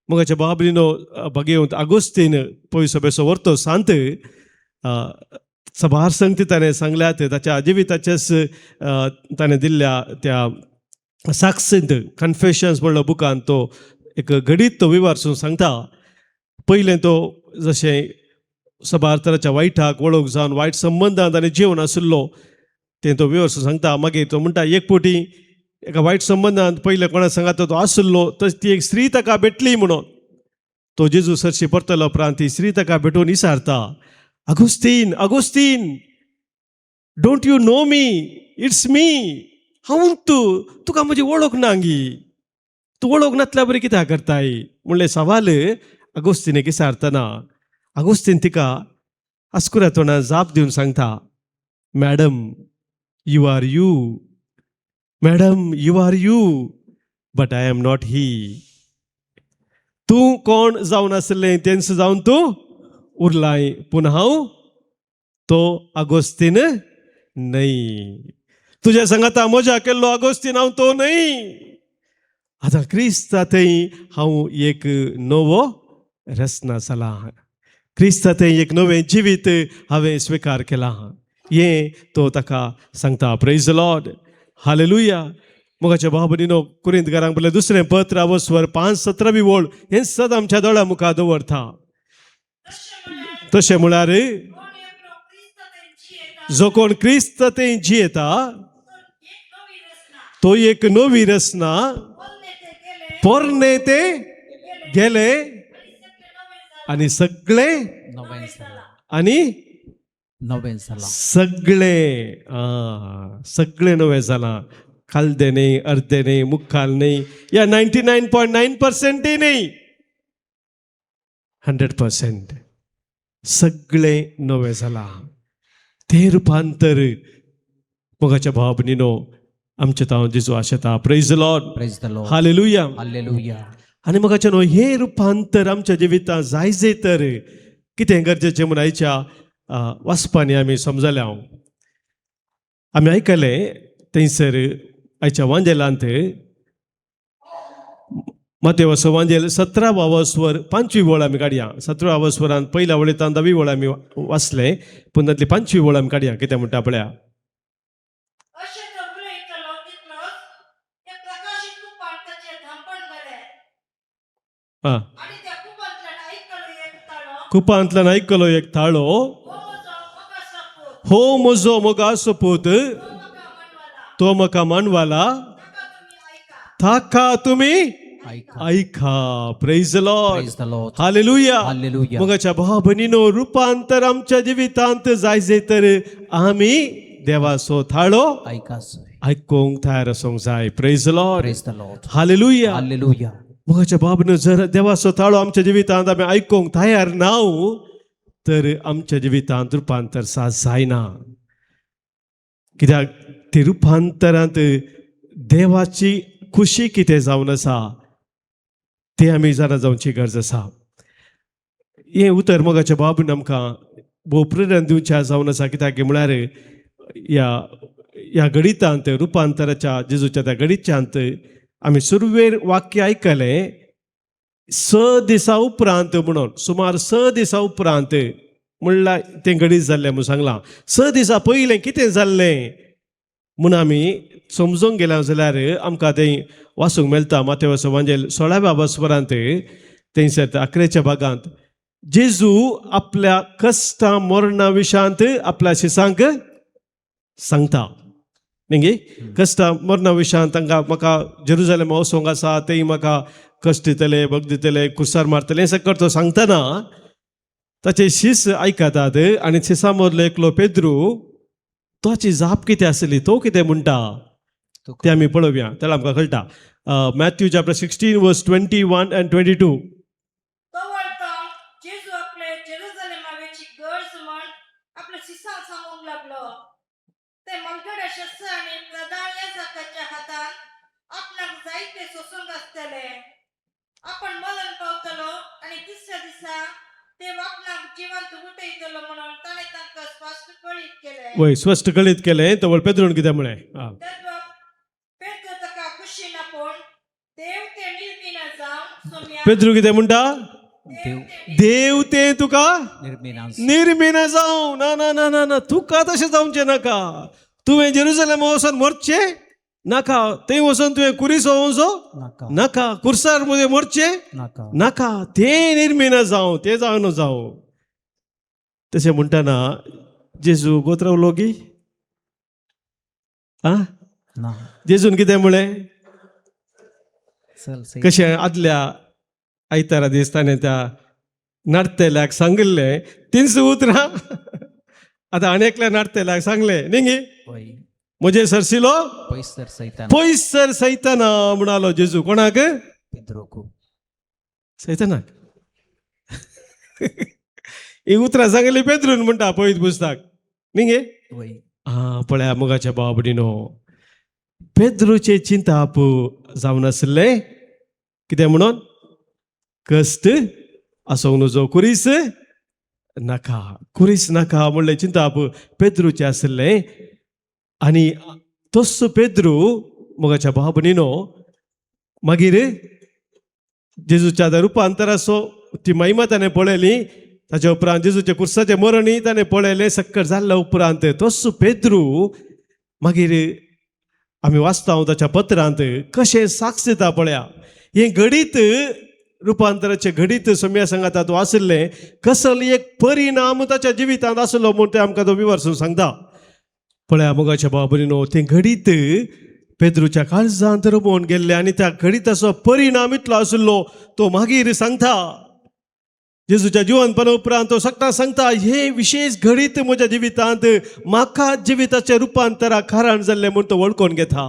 मोगाच्या भाव भयणीनो भगवंत आगोस्तीन पवित्र सभेचो वर्तो सांत सभार संगती ताणें सांगल्यात ताच्या जिविताचेच ताणें दिल्ल्या त्या साक्षींत कन्फेशन्स म्हणल्या बुकान तो एक घडीत तो विवारसून सांगता. पयलें तो जशें सभारतराच्या वायटाक वळख जावन वायट संबंदांत आनी जीवन आशिल्लो तें तो विवरसून सांगता. मागीर तो म्हणटा एक फावटी एका वायट संबंदांत पयले कोणा सांगात तो आशिल्लो तशी ती एक स्त्री ताका भेटली म्हणून तो जेजू सरशी परतलो उपरांत ती स्त्री ताका भेटून विचारता Augustine Augustine don't you know me, it's me, हांव तुका म्हजी वळख ना गी, तूं वळख नासल्या बरी कित्याक करताय म्हणलें सवाल अगोस्तीन विचारतना अगोस्तीन तिका आस्कुऱ्या तोंडान जाप दिवन सांगता madam you are you, madam you are you, but I am not he. तूं कोण जावन आसलें तेंच जावन तूं उरलाय पूण हांव तो अगोस्तीन न्हय. तुज्या सांगाता मजा केल्लो अगोस्तीन हांव तो न्हय. आतां क्रिस्ता थंय हांव एक नवो रचना जाला. क्रिस्ता थंय एक नवें जिवीत हांवें स्विकार केलां. हें तो ताका सांगता. Praise the Lord, hallelujah. मोगाच्या भावनीनो कुरिंदकारांक बरयलें दुसरें पत्र अवस्वर 5:17 वोळ हें सद आमच्या दोळ्या मुखार दवरता. तशें म्हळ्यार जो कोण क्रिस्त तें जियेता तो एक नवी रचना पोरणे ते गेले आणि सगळे आणि सगळे सगळे नवे जाला. खालदे नाही, अर्धे नाही, मुखाल नाही, या 99.9% नाही, 100% सगळे नवे जाला. ते रुपांतर मोगाच्या भाव भयणीनो आमचे ताव जेजू आशेता. Praise the Lord. हालेलुया. आणि मोगाच्या न्हू हे रुपांतर आमच्या जिवितांत जायचे तर कितें गरजेचें म्हणून आयच्या वाचपांनी आमी समजल्या. आमी आयकलें थंयसर आयच्या वांजेलांत मातेवाचो वांजेल 17वा वस्वर 5वी वळ आमी काडया. 17वा वस्वरांत पयल्या वळेंतल्यान 10वी वळ आमी वाचले, पूण तांतली 5वी वळ आमी काडया. कितें म्हणटा पळया. कुपांतल्यान आयकलो एक थाळो, हो म्हजो मोगाचो पूत, तो म्हाका मानवाला, ताका तुमी ऐका. Praise the Lord. हालेलुया. मोगाच्या भाव भयणीनो रुपांतर आमच्या जिवितांत जायचे तर आमी देवाचो थाळो आयकूंक तयार आसूंक जाय. Praise the Lord. हालेलुया. मोगाच्या बाबनो जर देवाचो थाळो आमच्या जिवितांत आमी आयकूंक तयार नाव तर आमच्या जिवितांत रुपांतर सास जायना. कित्याक ते रुपांतरांत देवाची खुशी कितें जावन आसा ते आमी जाणा जावची गरज आसा. हें उतर मोगाच्या बाबून आमकां भोव प्रेरण दिवचें जावन आसा. कित्याक म्हळ्यार ह्या गणितांत रुपांतराच्या जेजूच्या त्या गणितांत आमी सुरवेर वाक्य आयकलें 6 दिसा उपरांत म्हणून. सुमार 6 दिसा उपरांत म्हणल्यार तें गणीत जाल्लें म्हणून सांगलां. 6 दिसा पयलें कितें जाल्लें म्हूण आमी समजूंक गेल्या जाल्यार आमकां तें वाचूंक मेळटा. मातेवाचो वांजेल 16व्या वस्वरांत थंयसर 11च्या भागांत जेजू आपल्या कश्टां मरणा विशयांत आपल्या शिसांक सांगता. न्ही कश्टां मरणा विशयांत तांकां म्हाका जेरुजलेमा वचोंक आसा, थंय म्हाका कश्ट दितले, भोग दितले, कुसार मारतले, हें सगळें तो सांगतना ताचे शिस आयकतात. आनी शिसा मदलो एकलो पेद्रू ताची जाप कितें आसली, तो कितें म्हणटा तें आमी पळोवया. तें आमकां कळटा. मॅथ्यू चॅप्टर 16 वर्स 21 and 22. वय स्पश्ट कळीत केलें. तर पेद्रून कितें म्हळें. पेद्रू कितें म्हणटा. देव तें तुका निर्मिना जावं. ना ना ना ना ना तुका तशें जावचें नाका. तुवें जेरुजलेमा वचून मरचें नाका. थंय वचून तुवें कुरीस वचो नाका. कुर्सार मध्ये मरचें नाका. तें निर्मिना जावं, तें जावन जावं. तशें म्हणटाना जेजू गोत्रावलो गी. जेजून कितें म्हळें. कशें आदल्या आयतारा दीस ताणें त्या नाट्यल्याक सांगिल्लें 3 उतरां आतां आनी एकल्या नाट्यल्याक सांगलें न्ही. म्हजे सरसिलो पयसर सैताना म्हणालो जेजू. कोणाक. सैतानाक. ही उतरां सांगली पेद्रून म्हणटा पळयत पुस्तक न्ही. पळया मोगाच्या भाव भयणीनो पेद्रूचे चिंताप जावन आसले. कितें म्हणून. कश्ट आसूंक नजो, कुरीस नाका. कुरीस नाका म्हणलें चिंताप पेद्रूचें आसलें. आनी तस्सो पेद्रू मोगाच्या भाव भयणीनो मागीर जेजूच्या रुपांतराचो ती महिमा ताणें पळयली. ताच्या उपरांत जेजूच्या कुर्साचें मरणय ताणें पळयलें. सक्कर जाल्ल्या उपरांत तस्सो पेद्रू मागीर आम्ही वाचता ताच्या पत्रांत कशें साक्ष दिता पळया. हे घडीत रुपांतराचे घडीत सोम्या सांगातात वाचले कसले एक परिणाम ताच्या जिवितांत आसलो म्हूण ते आमकां तो विवरसून सांगता. पळया मोगाच्या बाबरीनो ते घडीत पेद्रूच्या काळजांत रमोवन गेल्ले आनी त्या घडीताचो परिणाम इतलो आशिल्लो तो मागीर सांगता. जेजूच्या जिवंतपणा उपरांत तो सगळ्यांक सांगता हे विशेष घडीत म्हज्या जिवितांत म्हाका जिविताचे रुपांतराक कारण जाल्लें म्हूण तो वळखून घेता.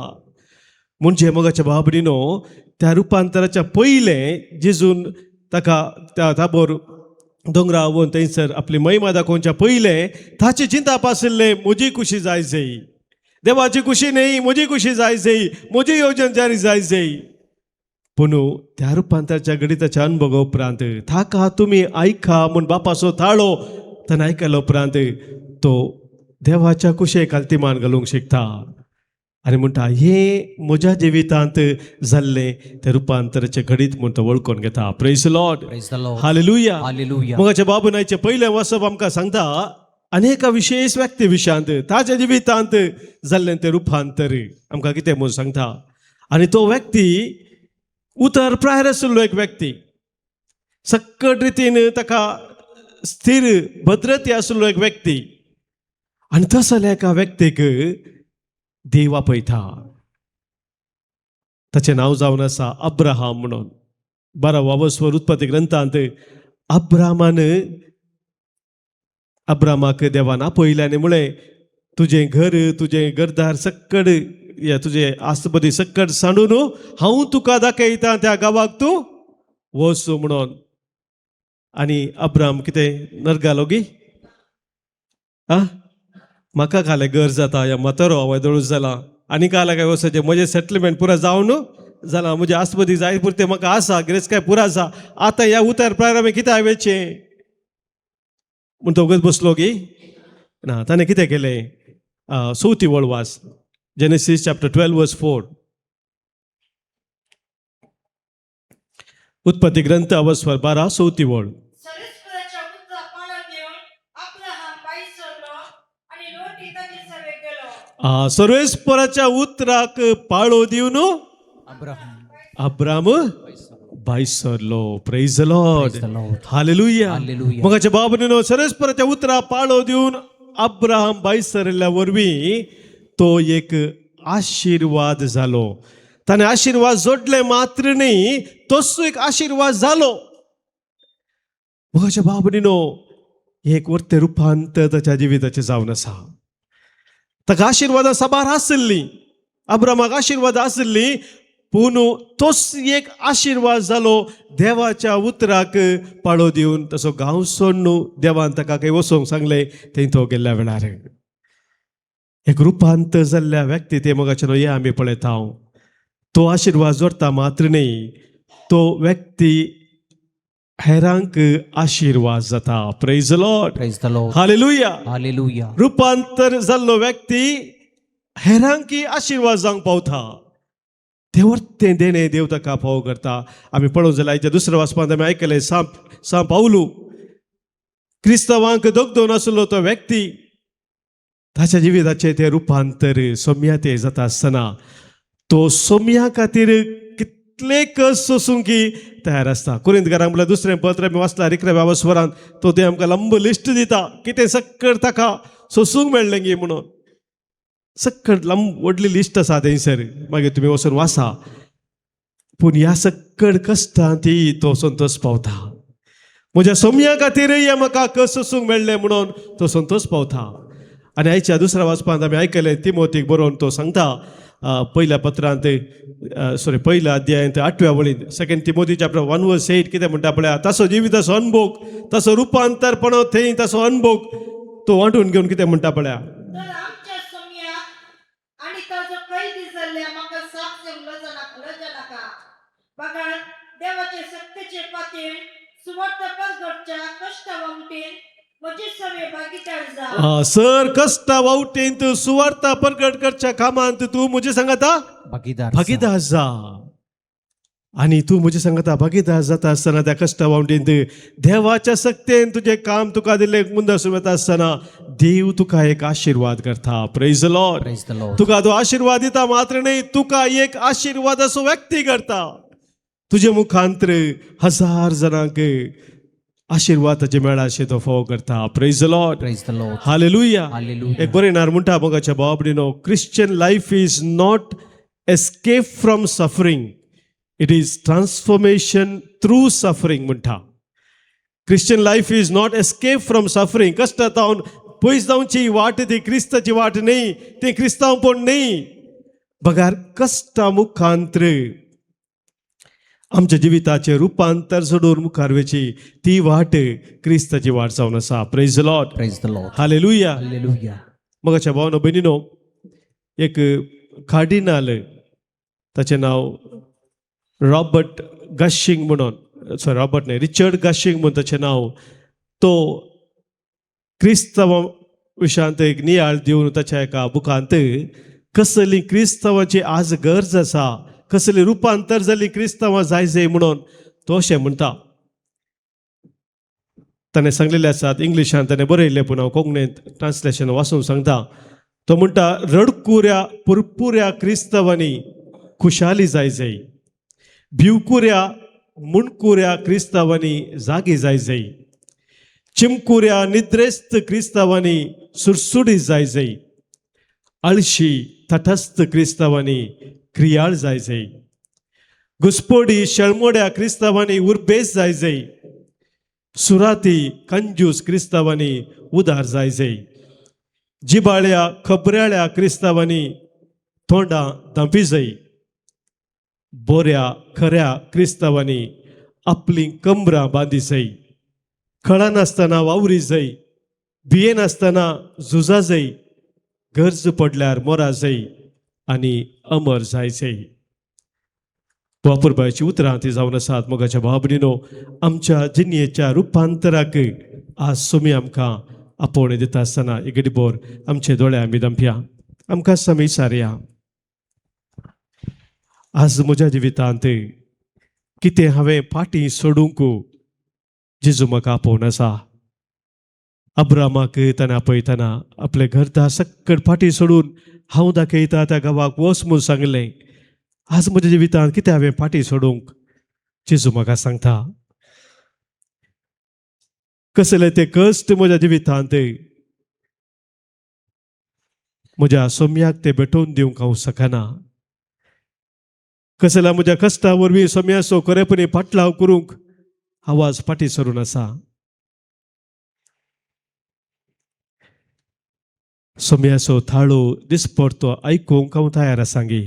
म्हणजे मोगाच्या बाबरीनो त्या रुपांतराच्या पयलें जेजून ताका त्या ताबोर दोंगरा वोवन थंयसर आपली महिमा दाखोवच्या पयलें ताची चिंता आशिल्लें म्हजी खुशी जाय जायी, देवाची खुशी न्ही म्हजी खुशी जाय जायी, म्हजी येवजण जारी जाय जायी. पूण त्या रुपांतराच्या गणिताच्या अनुभवा उपरांत थाका तुमी आयका म्हूण बापाचो ताळो ताणें आयकल्या उपरांत तो देवाच्या कुशेक काल्तिमान घालूंक शिकता आनी म्हणटा हे म्हज्या जिवितांत जाल्लें तें रुपांतराचें घडीत म्हूण तो वळखून घेता. Praise the Lord, hallelujah. मोगाच्या बाबूनायचें पयलें वचप आमकां सांगता अनेक विशेष व्यक्ती विशयांत ताच्या जिवितांत जाल्लें तें रुपांतर आमकां कितें म्हूण सांगता. आनी तो व्यक्ती उतर प्रायर आशिल्लो एक व्यक्ती, सक्कट रितीन ताका स्थिर भद्रती आशिल्लो एक व्यक्ती आनी तसल्या एका व्यक्तीक देव आपयता. ताचें नांव जावन आसा अब्राहम म्हणून. 12वा वस्वर उत्पत्ती ग्रंथांत अब्रामाक देवान आपयलें आनी म्हळें तुजें घर तुजें घरदार सक्कड तुजे आस्तपदी सक्कट सांडून हांव तुका दाखयता त्या गांवाक तूं वच म्हणून. आनी अब्राम कितें नरगालो गी म्हाका खालें घर जाता या म्हातारो हांव येदोळूच जाला आनी काला काय वचचें म्हजें सेटलमेंट पुरा जावन जालां म्हजें आस्तपदी जाय पुरतें म्हाका आसा गिरेस्त पुरो आसा आतां ह्या उतर प्रायर हांवें कितें हांवेचें म्हूण तो वगत बसलो गी ना. ताणें कितें केलें 4थी वळवास Genesis chapter 12 verse 4. उत्पत्ती ग्रंथ अवस्वर 12 4थी वळ. सर्वेस्पराच्या उतराक पाळो दिवन अब्राम भायर सरलो. Praise the Lord, hallelujah. मोगाच्या बाबतीन सर्वेस्पराच्या उतराक पाळो दिवन अब्राहम भायर सरल्या वरवीं तो एक आशीर्वाद जालो. ताणें आशीर्वाद जोडले मात्र न्ही तोच एक आशीर्वाद जालो. मोगाच्या बाबतीनो एक वर्ते रुपांतर ताच्या जिविताचें जावन आसा. ताका आशीर्वादां साबार आसली, अब्रामाक आशीर्वाद आसली, पूण तोच एक आशीर्वाद जालो देवाच्या उतराक पाळो दिवन तसो गांव सोडून देवान ताका खंय वचोंक सांगलें थंय तो गेल्ल्या वेळार एक रुपांतर जाल्ल्या व्यक्ती ते मोगाचें हे आमी पळयता. तो आशीर्वाद जोडटा मात्र न्ही तो व्यक्ती हेरांक आशीर्वाद जाता. Praise the Lord, hallelujah. रुपांतर जाल्लो व्यक्ती हेरांकी आशीर्वाद जावंक पावता. तें देणे देव ताका फावो करता. आमी पळोवंक जाल्यार हेच्या दुसऱ्या वाचपांत आमी आयकलें सा पावलू क्रिस्तवांक दोगदोन आशिल्लो तो व्यक्ती ताच्या जिविताचें तें रुपांतर सोम्या ते जाता आसतना तो सोम्या खातीर कितले कस सोसूंकी तयार आसता. कुरिंथकारांक म्हणल्यार दुसरें पत्र आमी वाचला 11व्या वस्वरांत तो तें आमकां लंब लिस्ट दिता कितें सक्कड ताका सोसूंक मेळ्ळें गी म्हणून. सक्कड लंब व्हडली लिस्ट आसा थंयसर, मागीर तुमी वचून वाचा. पूण ह्या सक्कड कश्टां ती तो संतोश पावता. म्हज्या सोम्या खातीरय म्हाका कस सोसूंक मेळ्ळें म्हणून तो संतोश पावता. आनी आयच्या दुसऱ्या वाचपांत आमी आयकलें तिमोथीक बरोवन तो सांगता पहिल्या अध्यायांत 8व्या वळीन 2 तिमोथी चॅप्टर 1 verse 8 कितें म्हणटा पळया तसो जिविताचो अनुभव तसो रुपांतरपण थंय तसो अनुभव तो वांटून घेवन कितें म्हणटा पळया. सर कष्टा वावटेंत सुवार्ता प्रगट करच्या कामांत तू म्हजे सांगाता भागीदार जा. आणि तू म्हजे सांगता भागीदार जाता आसतना त्या कश्टा वावटेंत देवाच्या सक्तेन तुजें काम तुका दिल्लें मुंदा सुरू येता आसतना देव तुका एक आशीर्वाद करता. Praise the Lord. तुका तो आशीर्वाद दिता मात्र न्ही, तुका एक आशीर्वादाचो व्यक्ती करता. तुजे मुखांतर 1000 जणांक आशीर्वादाचे मेळाशे तो फोव करता. Praise the Lord. हालेलुया. एक बरें म्हणटा मोगाच्या बाबडीनो, Christian life is not escape from suffering, it is transformation through suffering म्हणटा. Christian life is not escape from suffering. कश्टांत जावन पयस जावची वाट ती क्रिस्ताची वाट न्ही, ती क्रिस्तांवपण न्ही. बगार कश्टा मुखांतर आमच्या जिविताचे रुपांतर सोडून मुखार वची ती वाट क्रिस्ताची वाट जावन आसा. Praise the Lord. हालेलुया. मोगाच्या भावनो भयणीनो, एक कार्डिनल, ताचें नांव रॉबर्ट गशिंग म्हणून, रॉबर्ट न्ही, रिचर्ड गशिंग म्हणून ताचें नांव, तो क्रिस्तांवां विशयांत एक नियाळ दिवन ताच्या एका बुकांत कसली क्रिस्तांवांची आज गरज आसा, कसली रुपांतर जाली क्रिस्तांवां जाय जाय म्हणून तो अशें म्हणटा. ताणें सांगलेलें आसात, इंग्लिशान ताणें बरयल्लें पूण हांव कोंकणींत ट्रान्सलेशन वाचून सांगता. तो म्हणटा, रडकुऱ्या पुरपुऱ्या क्रिस्तांवांनी खुशाली जाय जाय, भिवकुऱ्या मुणकुऱ्या क्रिस्तांवांनी जागी जाय जाय, चिमकुऱ्या निद्रेस्त क्रिस्तांवांनी सुरसुडी जाय जाय, आळशी तटस्थ क्रिस्तांवांनी क्रियाळ जाय जाय, घुसपोडी शळमोड्या क्रिस्तांवांनी उर्बेस जाय जाय, सुराती कंजूस क्रिस्तांवांनी उदार जाय जाय, जिबाळ्या खबऱ्याळ्या क्रिस्तांवांनी तोंडां धांपी जाय, बोऱ्या खऱ्या क्रिस्तांवांनी आपली कमरां बांदी जाय, खळा नासतना वावरी जाय, भिये नासतना झुजा जाय, गरज पडल्यार मोरा जाय आनी अमर जाय जाय. वापुरबायची उतरां ती जावन आसात. मोगाच्या भावभयणीनो, आमच्या जिणेच्या रुपांतराक आज सोमी आमकां आपोवणें दिता आसतना एक घडीभर आमचे दोळे आमी धांपया, आमकां समी सारया. आज म्हज्या जिवितांत कितें हांवें फाटीं सोडूंक जेजू म्हाका आपोवन आसा. अब्रामाक ताणें आपयतना आपले घरदार सक्कड फाटीं सोडून हांव दाखयता त्या गांवाक वच म्हूण सांगलें. आज म्हज्या जिवितांत कितें हांवें फाटीं सोडूंक जेजू म्हाका सांगता. कसले ते कश्ट म्हज्या जिवितांत म्हज्या सोम्याक ते भेटोवन दिवंक हांव शकना. कसल्या म्हज्या कश्टा वरवीं सोम्याचो खरेपणी फाटलाव करूंक हांव आज फाटीं सरून आसा. सोम्याचो थाळो दिसपडतो आयकूंक हांव तयार आसा गे.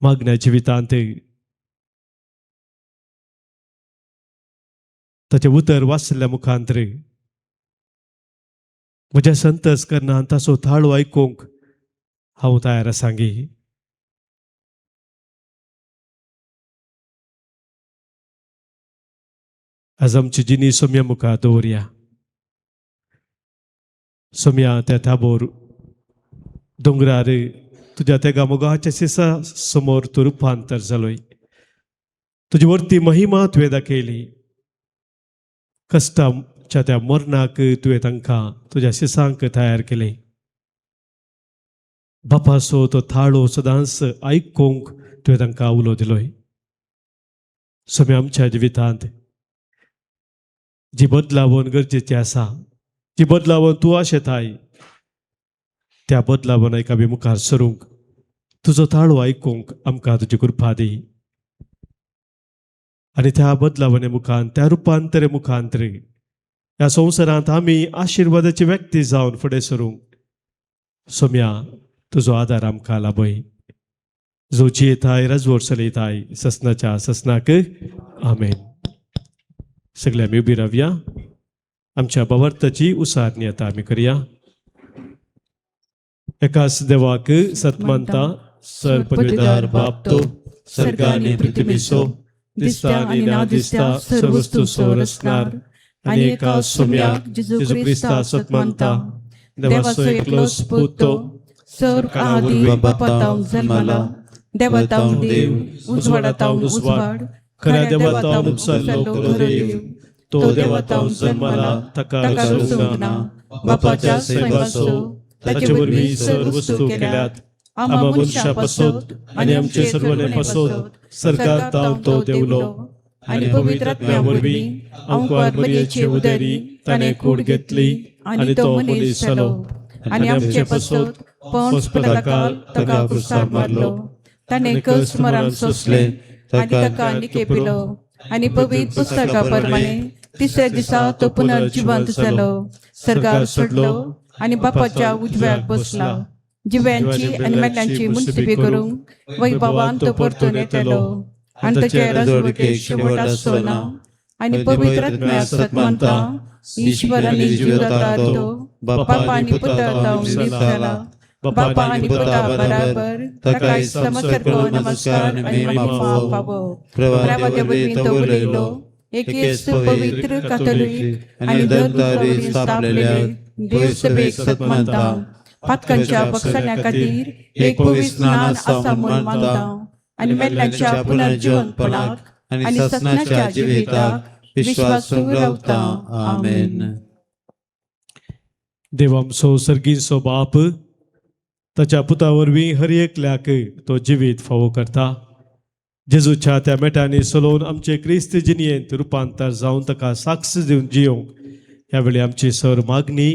मागण्या जिवितांत ताचें उतर वाचल्या मुखांतर म्हज्या संतस करना ताचो थाळो आयकूंक हांव तयार आसा गे. आज आमची जिणी सोम्या मुखार दवरया. सोम्या त्या थाबोर दोंगरार तुज्या तेगा मोगाच्या शिसा समोर तूं रुपांतर जालोय. तुजे वरती महिमा तुवें दाखयली. कश्टाच्या त्या मरणाक तुवें तांकां तुज्या शिसांक तयार केले. बापाचो तो थाळो सदांच आयकूंक तुवें तांकां उलो दिलोय. सोम्या आमच्या जिवितांत जी बदलावण गरजेची आसा, जी बदलावण तूं आशेताय, त्या बदलावणाक आमी मुखार सरूंक तुजो थाळो आयकूंक आमकां तुजी कृपा दी. आनी त्या बदलावणे मुखान, त्या रुपांतरे मुखांतर ह्या संवसारांत आमी आशिर्वादाची व्यक्ती जावन फुडें सरूंक सोम्या तुजो आदार आमकां लाभय. जो जियेताय राजवट चलयताय ससनाच्या ससनाक आमेन. सगळे आमी उबी रावया. आमच्या भावार्थाची उसारणी आता आमी करया. एकाच देवाक सतमानता, सर्वपदवीदार बाप तो, सर्ग आनी पृथ्वीचो, दिसता आनी ना दिसता सर्व वस्तू सोर असणार, आनी एका सोम्याक जेजू क्रिस्ता सतमानता, देवाचो एकलो स्पूत तो, सर्व आदी बापातांव जल्माला, देवातावन देव उजवाडातावन उजवाड खऱ्या देवातावन उपसरलो देव तो देवातावन जन्माला तका रुजूंगना बापाच्या सैवासो ताचे वरवीं सर्व वस्तू केल्यात आम्हा मनशा पासोत आणि आमचे सर्वने पासोत सरकार ताव तो देवलो आणि पवित्र आत्म्या वरवीं आमकां मरियेचे उदरी ताणे कूड घेतली आणि तो मनीस जालो आणि आमचे पासोत पोंस पिलाताकाल तका क्रुसार मारलो ताणे कस मरण सोंसले आणि तका निकेपिलो आणि पवित्र पुस्तका प्रमाणे तिसऱ्या दिसा तो पुनर्जिवंत जालो सरकार सोडलो आणि बापाच्या उजव्याक बसला जिव्यांची आणि मेल्यांची मुनसिबी करूंक वैभवान तो परतून येतलो आणि ताचे राजवटीक शेवट आसचो ना आणि पवित्र आत्म्या सत मानता ईश्वर आनी जीवदाता तो बापा आनी पुत्र ताव जाला बापा आनी पुत्रा बराबर ताका समस्त नमस्कार आणि महिमा पावो प्रभाते वरवीं तो उलयलो एकेच पवित्र कातोलीक आणि धर्मावरी स्थापलेल्या देव सभेक सत मानता पातकांच्या बक्षण्या खातीर एक पवित्र स्नान आसा म्हूण मानता आणि मेल्यांच्या पुनर्जीवनपणाक आणि ससनाच्या जिविताक विश्वासू रावता आमेन. देवांचो सर्गीचो बाप ताच्या पुता वरवीं हर एकल्याक तो जिवीत फावो करता. जेजूच्या त्या मेटांनी चलोवन आमचे क्रिस्त जिणयेंत रुपांतर जावन ताका साक्ष दिवन जियोंक ह्या वेळी आमची सर मागणी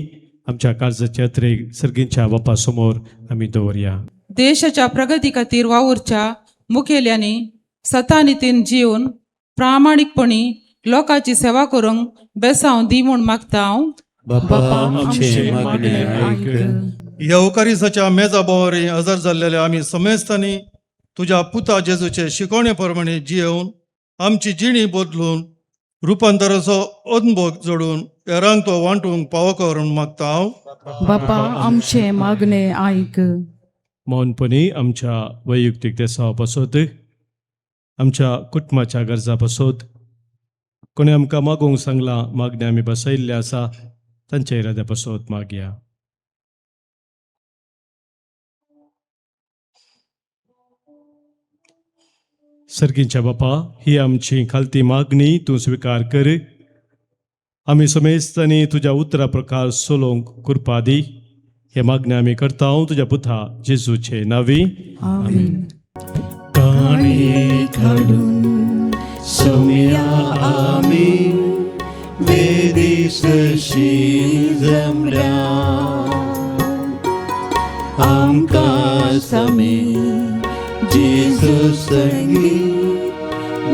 आमच्या काळजाच्या यात्रेक सर्गींच्या बापा समोर आमी दवरया. देशाच्या प्रगती खातीर वावुरच्या मुखेल्यांनी सतानितीन जीवन प्रामाणीकपणी लोकांची सेवा करूंक बेसांव दी म्हूण मागता हांव. बापा आमचे मागणे ऐक. ह्या उकारिसाच्या मेजा बोवारी हजर जाल्लेल्या आमी समेस्तांनी तुज्या पुता जेजूचे शिकवणे प्रमाणे जियेवन आमची जिणी बदलून रुपांतराचो अनुभव जोडून हेरांक तो वांटूंक पावो करून मागता हांव. बापा आमचे मागणे ऐक. मौनपणी आमच्या वैयक्तीक देसावा पासत आमच्या कुटुंबाच्या गरजा पासत कोणी आमकां मागोवंक सांगला मागणी आमी बसयल्ले आसा तांच्या इराद्या पासत मागया. सर्गींच्या बापा ही आमची खालती मागणी तूं स्वीकार कर. आमी समेस्तांनी तुज्या उतरा प्रकार सोलोवंक कृपा दी. हे मागणी आमी करता तुज्या पुता जेजूचे नांवी आमीन. काणी काढून सोम्या आमी वेदीसशी जमल्या आमकां समे जेजू संगी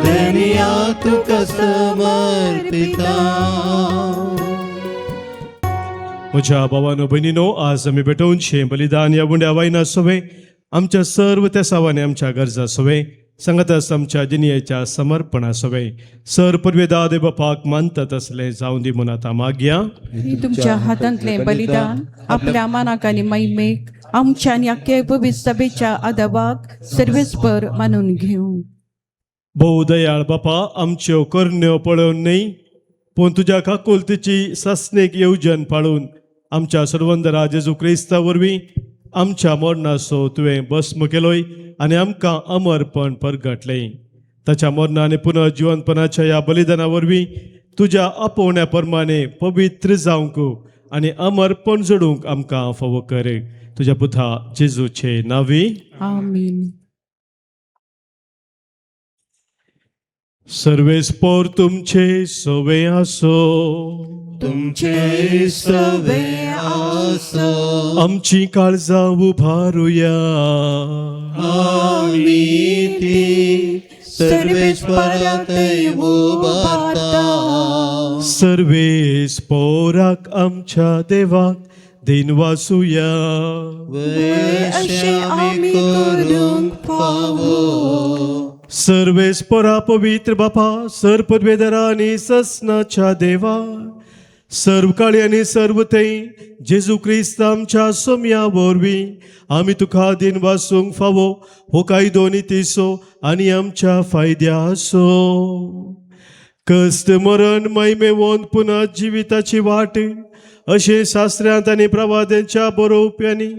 धन्या तुका समर्पिता. म्हज्या भावानो भयणीनो आज आमी भेटोवनशे बलिदान ह्या गुंड्या वायना सोवे आमच्या सर्व त्या सावाने आमच्या गरजा सोवे सांगात आमच्या जिणयेच्या समर्पणा सोवे सर परवेदा बापाक मानतात असले जावं दी म्हणून आतां मागया. तुमच्या हातांतले बलिदान आपल्या मनाक आनी मैमेक आमच्या आणि अख्खे पवित्र सभेच्या आदाबाक सर्वेस्पर मानून घेऊ. भोव दयाळ बापा आमच्यो करण्यो पळोवन न्ही पूण तुज्या काकुलतेची सासणेक येवजण पाळून आमच्या सर्वंदरा जेजू क्रिस्ता वरवीं आमच्या मरणाचो तुवें भस्म केलोय आनी आमकां अमरपण परगटलें. ताच्या मरणा आनी पुनर्जिवनपणाच्या ह्या बलिदाना वरवीं तुज्या आपोवण्या प्रमाणे पवित्र जावंक आनी अमरपण जोडूंक आमकां फावो कर. तुज्या पुता जेजूचे नांवी आमीन. सर्वेस्पर तुमचे सोवे आसो. तुमचे सवे आसो. आमची काळजां उबारुया. आमी ती सर्वेस्परांतय उबारता. सर्वेस्पराक आमच्या देवाक दिन वासुया. अशें आमी करूंक फावो. सर्वेस्परा पवित्र बापा सर्व पदवेदरा आनी ससनाच्या देवा सर्व काळी आनी सर्व तें जेजू क्रिस्त आमच्या सोम्या वरवीं आमी तुका दिन वासूंक फावो हो कायदो नितीसो आनी आमच्या फायद्या आसो. कस्त मरण मैमेवोन पुन्हा जिविताची वाट अशें शास्त्रांत आनी प्रवाद्यांच्या बरोवप्यांनी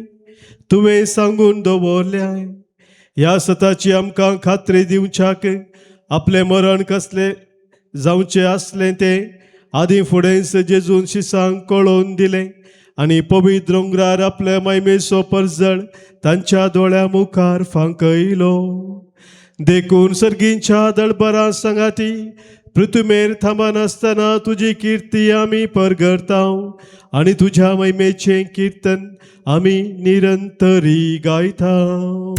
तुवें सांगून दवरल्याय. ह्या सताची आमकां खात्री दिवच्याक आपले मरण कसले जावचे असले ते आदी फुडेंच जेजून शिसांक कळोवन दिले आनी पवित्र उंगरार आपले मैमेचो परजळ तांच्या दोळ्या मुखार फांकयलो. देखून सर्गींच्या दळबरां सांगाती पृथ्वीमेर थांबानासतना तुजी किर्ती आमी परगरताव आनी तुज्या मैमेचें किर्तन आमी निरंतरी गायताव.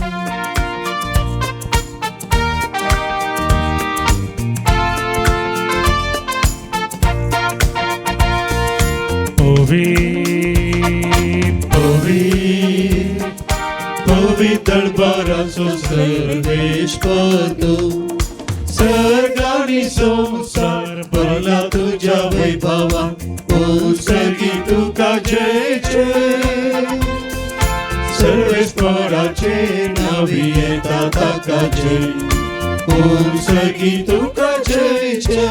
पवित्र दळबराचो सर्वेश्वर तूं, सर्गानी संसार भरला तुझ्या वैभवान. ओ सर्गी तुका जय जय, सर्वेश्वराचे नावी येता ताका जय. ओ सर्गी तुका जय जय.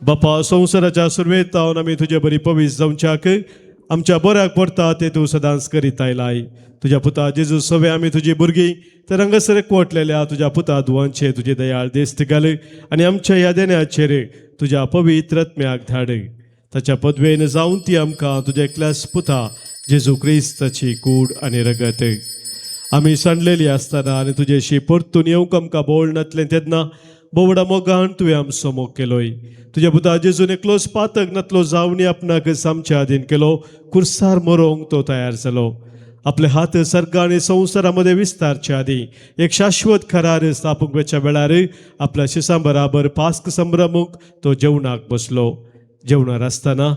बापा, संवसाराच्या सुरवेत जावन आमी तुजे बरी पवीस जावच्याक आमच्या बऱ्याक पडटा ते तूं सदांच करीत आयलाय. तुज्या पुता जेजू सवे आमी तुजी भुरगीं तर रंगसर एकवटलेल्या तुज्या पुता दुवांचे तुजे दयाळ देस्त घाल आनी आमच्या ह्या देण्याचेर तुज्या पवित्र आत्म्याक धाड. ताच्या पदवेन जावन ती आमकां तुज्या एकल्याच पुता जेजू क्रिस्ताची कूड आनी रगत आमी सांडलेली आसतना आनी तुजेशी परतून येवंक आमकां बोळ नातलें तेन्ना बोवडा मोगान तुवें आमचो मोग केलोय. तुज्या पुता जेजून एकलोच पातक नातलो जावनी आपणाक सामच्या आदीन केलो. कुर्सार मरोंक तो तयार जालो. आपले हात सर्ग आनी संवसारा मदें विस्तारच्या आदी एक शाश्वत खरार स्थापूंक वेच्या वेळार आपल्या शिसां बराबर पास्क संभ्रमूक तो जेवणाक बसलो. जेवणार आसतना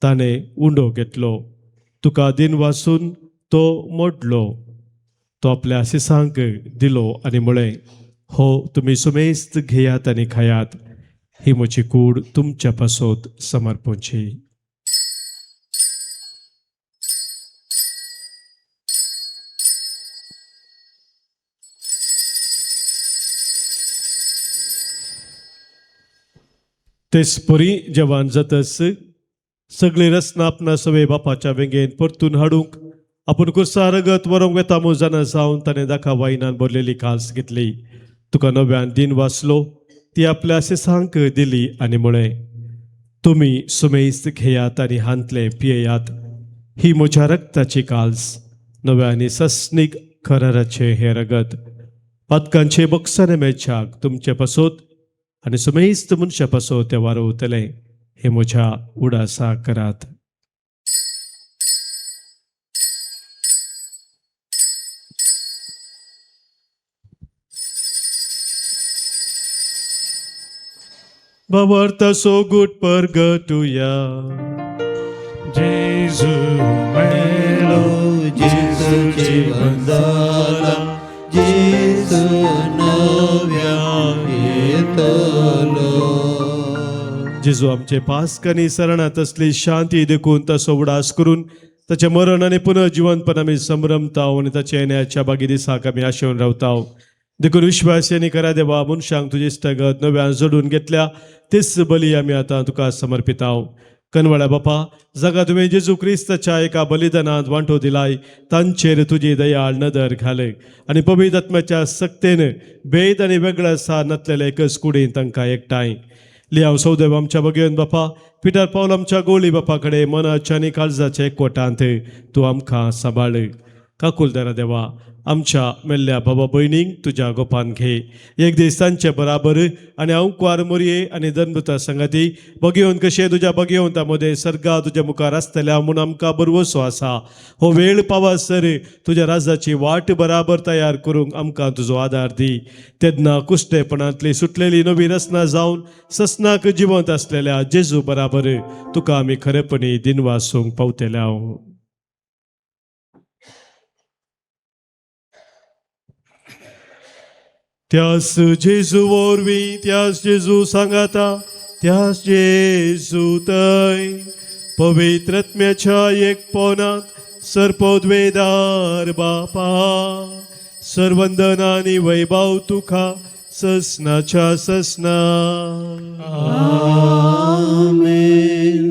ताणें उंडो घेतलो, तुका दिन वासून तो मोडलो, तो आपल्या शिसांक दिलो आनी म्हळें, हो तुमी सुमेस्त घेयात आनी खायात, ही म्हजी कूड तुमच्या पासोत समर्पूची. तेच परी जेवण जातस सगळी रसना आपणा सवे बापाच्या वेंगेन परतून हाडूंक आपूण कुर्सार रगत व्हरोंक वेता म्हूण जाणा जावन ताणें दाखा वायनान भरलेली काल्स घेतली. तुका नव्यान दिन वाचलो, ती आपल्या शिसांक दिली आनी म्हळें, तुमी सुमेस्त घेयात आनी हांतले पियेयात, ही म्हज्या रक्ताची काल्स, नव्या आनी सस्नीक खराराचे हे रगत पातकांचे बक्षाने मेळच्याक तुमचे पासोत आनी सुमेस्त मनशा पासोत ते वारवतले, हे म्हज्या उडासा करात. Bawarta so good pergatuya. जेजू मेलो, जेजू जीवन जाला, जेजू नव्यान येतलो. जेजू आमचे पास्कानी सरणात असली शांती देखून तसो उडास करून ताचे मरण आनी पुनर्जीवनपण आमी संभ्रमताव आनी ताचे येण्याच्या बागी दिसाक आमी आशेवन रावताव. देखून विश्वासांनी करा देवा, मनशांक तुजे इश्टगत नव्यान जोडून घेतल्या तेच बली आमी आतां तुका समर्पिताव. कनवळ्या बापा, जगा तुवें जेजू क्रिस्ताच्या एका बलिदानांत वांटो दिलाय, तांचेर तुजी दयाळ नदर घाल आनी पवित्र आत्म्याच्या सक्तेन भेद आनी वेगळ्या आसा नसलेले एकच कुडीन तांकां एकठांय. लिहांव सौदेव आमच्या बगेन बापा, पिटर पावल आमच्या गोळी बापा कडेन मनाच्या आनी काळजाच्या एकवटांत तूं आमकां सांबाळ. काकुलदारा देवा, आमच्या मेल्ल्या बाबा भयणींक तुज्या गोपान घे. एक दीस तांचे बराबर आनी अवकार मोरये आनी दनभुता संगाती बगेवन कशें तुज्या बगेवंता मदें सर्गा तुज्या मुखार आसतल्या म्हूण आमकां बरवसो आसा. हो वेळ पावासर तुज्या राजाची वाट बराबर तयार करूंक आमकां तुजो आदार दी. तेन्ना कुश्टेपणांतली सुटलेली नवी रचना जावन ससनाक जिवंत आसलेल्या जेजू बराबर तुका आमी खरेपणी दिनवासूंक पावतल्या. त्यास जेजू वरवीं, त्यास जेजू सांगाता, त्यास जेजू थंय पवित्र आत्म्याच्या एकपणांत सरपदवेदार बापा, सर्वंदना आनी वैभव तुका ससनाच्या ससना. आमेन.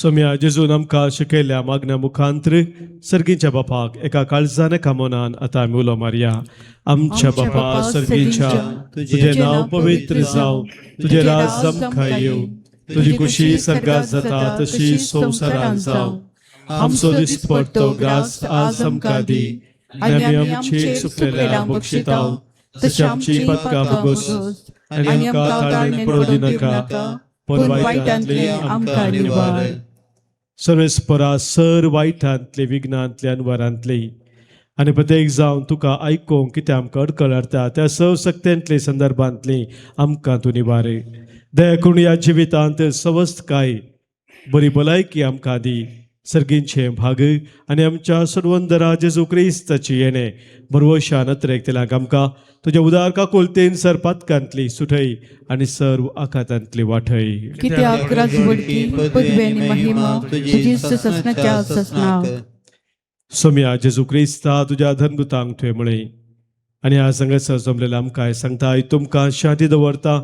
सोम्या जेजून आमकां शिकयल्या मागण्या मुखांतर सर्गीच्या बापाक एका काळजान कामोनान आतां आमी उलो मारया. आमच्या बापा सर्गीच्या, तुझे नांव पवित्र जावं, तुझे राज आमकां येवं, तुझी खुशी सर्गात जाता तशी संवसारांत जावं. आमचो दिसपडटो ग्रास आज आमकां दी, आनी आमी आमचे चुकलेल्यांक बक्षितांव, तशी आमची पातकां बगोस, आनी आमकां ताळणेंत पडोवं दिनाका, पण वायटांतले आमकां निवार. सर्वेस्परा सर वायटांतले विघ्नांतल्यान वरांतले आनी प्रत्येक जावन तुका आयकोंक कितें आमकां अडखळ हाडटा त्या सवसक्तेंतले संदर्भांतली आमकां तूं निवार. दया करून ह्या जिवितांत सवस्थकाय बरी भलायकी आमकां दी. सर्गींचे भाग आनी आमच्या सर्वंदरा जेजू क्रिस्ताची येणे बरवशा नत्रेक तेलाक आमकां तुज्या उदार काकुलतेन सर पातकांतली सुटय आनी सर्व आकांतांतली वाटय. कित्याक राजवडकी पदवी आनी महिमा तुजी ससनाच्या ससना. सोम्या जेजू क्रिस्ता तुज्या धर्मदुतांक तुवें म्हळें आनी ह्या संगत जमलेल्या आमकां सांगता तुमकां शांती दवरता,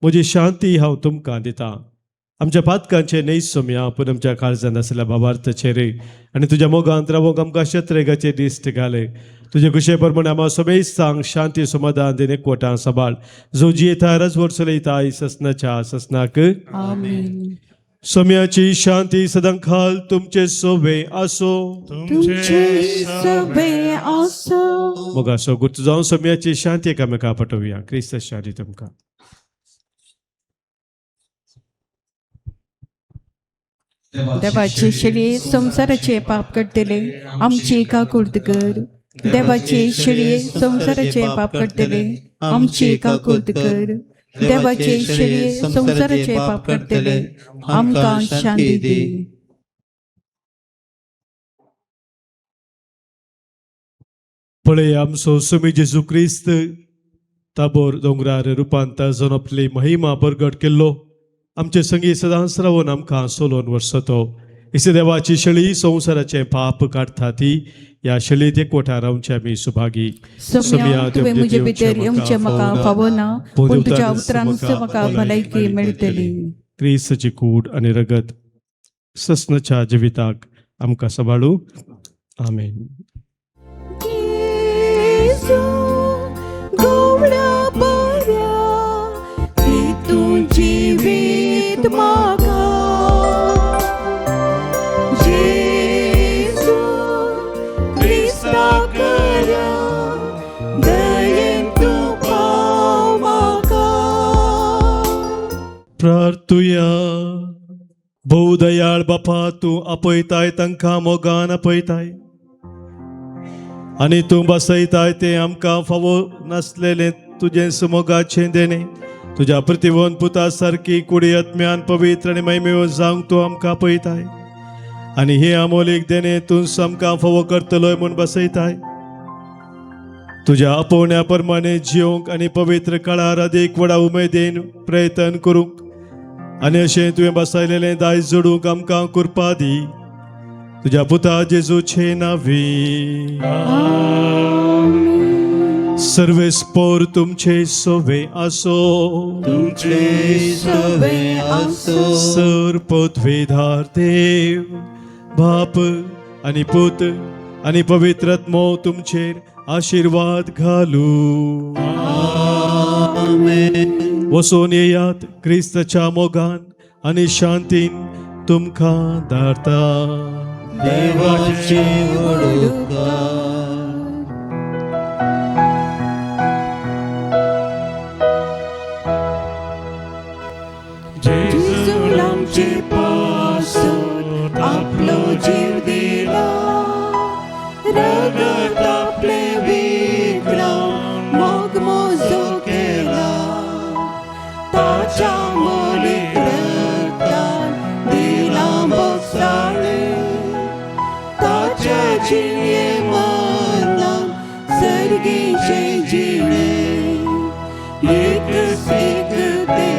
म्हजी शांती हांव तुमकां दितां. आमच्या पातकांचे न्हय सोम्या, पूण आमच्या काळजांत आसलेल्या बाबार्थ चेरे आनी तुज्या मोगांत रावोंक आमकां शेत्रेगाचे दिश्ट घाले. तुजे कुशे प्रमाणे आमकां समेस्तांक शांती समाधान देन एकवटां सांबाळ. जो जियेता राजवट चलयता ससनाच्या ससनाक. आमीन. सोम्याची शांती सदांखाल तुमचे सोबे आसो. तुमचे सभे आसो. मोगासो गुर्त जावन सोम्याची शांती एकामेकां पाठोवया. क्रिस्त शांती तुमकां. देवाचे शिळे संसाराचे पाप करतले आमची काकुळत कर. देवाचे शिळे संसाराचे पाप करतले आमची काकुळत कर. देवाचे शिळे संसाराचे पाप करतले आमकां शांती दे. पळय आमचो सुमी जेजू क्रिस्त ताबोर दोंगरार रुपांतर जावन आपली महिमा परगट केल्लो आमचे संगी सदांच रावून आमकां सोलोवन वर्सतो. इसे देवाची शेळी संवसाराचे पाप काडटा ती ह्या शेळयेत एकवटां रावचे आमी सुभागी. सोम्या तुवें म्हजे भितर येवचें म्हाका फावना, पूण तुज्या उतरांत म्हाका भलायकी मेळटली. क्रिस्ताची कूड आनी रगत ससनाच्या जिविताक आमकां सांबाळू. आमेन. जीवित मागा जेजू क्रिस्ता करा दयेन तूं पाव मागा. प्रार्थुया. भोव दयाळ बापा, तूं आपयताय तांकां मोगान आपयताय आनी तूं बसयताय ते आमकां फावो नासलेलें तुजें सुमोगाचें देणे. तुज्या प्रतिवन पुता सारकी कुडी आत्म्यान पवित्र आनी महिमेव जावंक तूं आमकां पळयताय आनी हे अमोलीक देणे तूं आमकां फावो करतलोय म्हूण बसयताय. तुज्या आपोवण्या प्रमाणे जियोंक आनी पवित्र काळार अदीक व्हडा उमेदीन प्रयत्न करूंक आनी अशें तुवें बसयलेलें दायज जोडूंक आमकां कृपा दी. तुज्या पुता जेजूचे नांवी. सर्वेस्पोर तुमचे सोबे आसो. तुमचे सभे आसो. सर पदवेधार देव बाप आनी पुत आनी पवित्र आत्मो तुमचेर आशीर्वाद घालू. आमेन. वचून येयात क्रिस्ताच्या मोगान आनी शांतीन तुमकां धाडटा. देवाचे वडोवकार. जेजून आमचे पासून आपलो जीव दिला. रगत आपले विकलां मोग मोजो केला. ताच्या मोलीक रगतान दिला बोगसाळे. ताच्या जिये मरणान सर्गीचे जिणे. एक सीक ते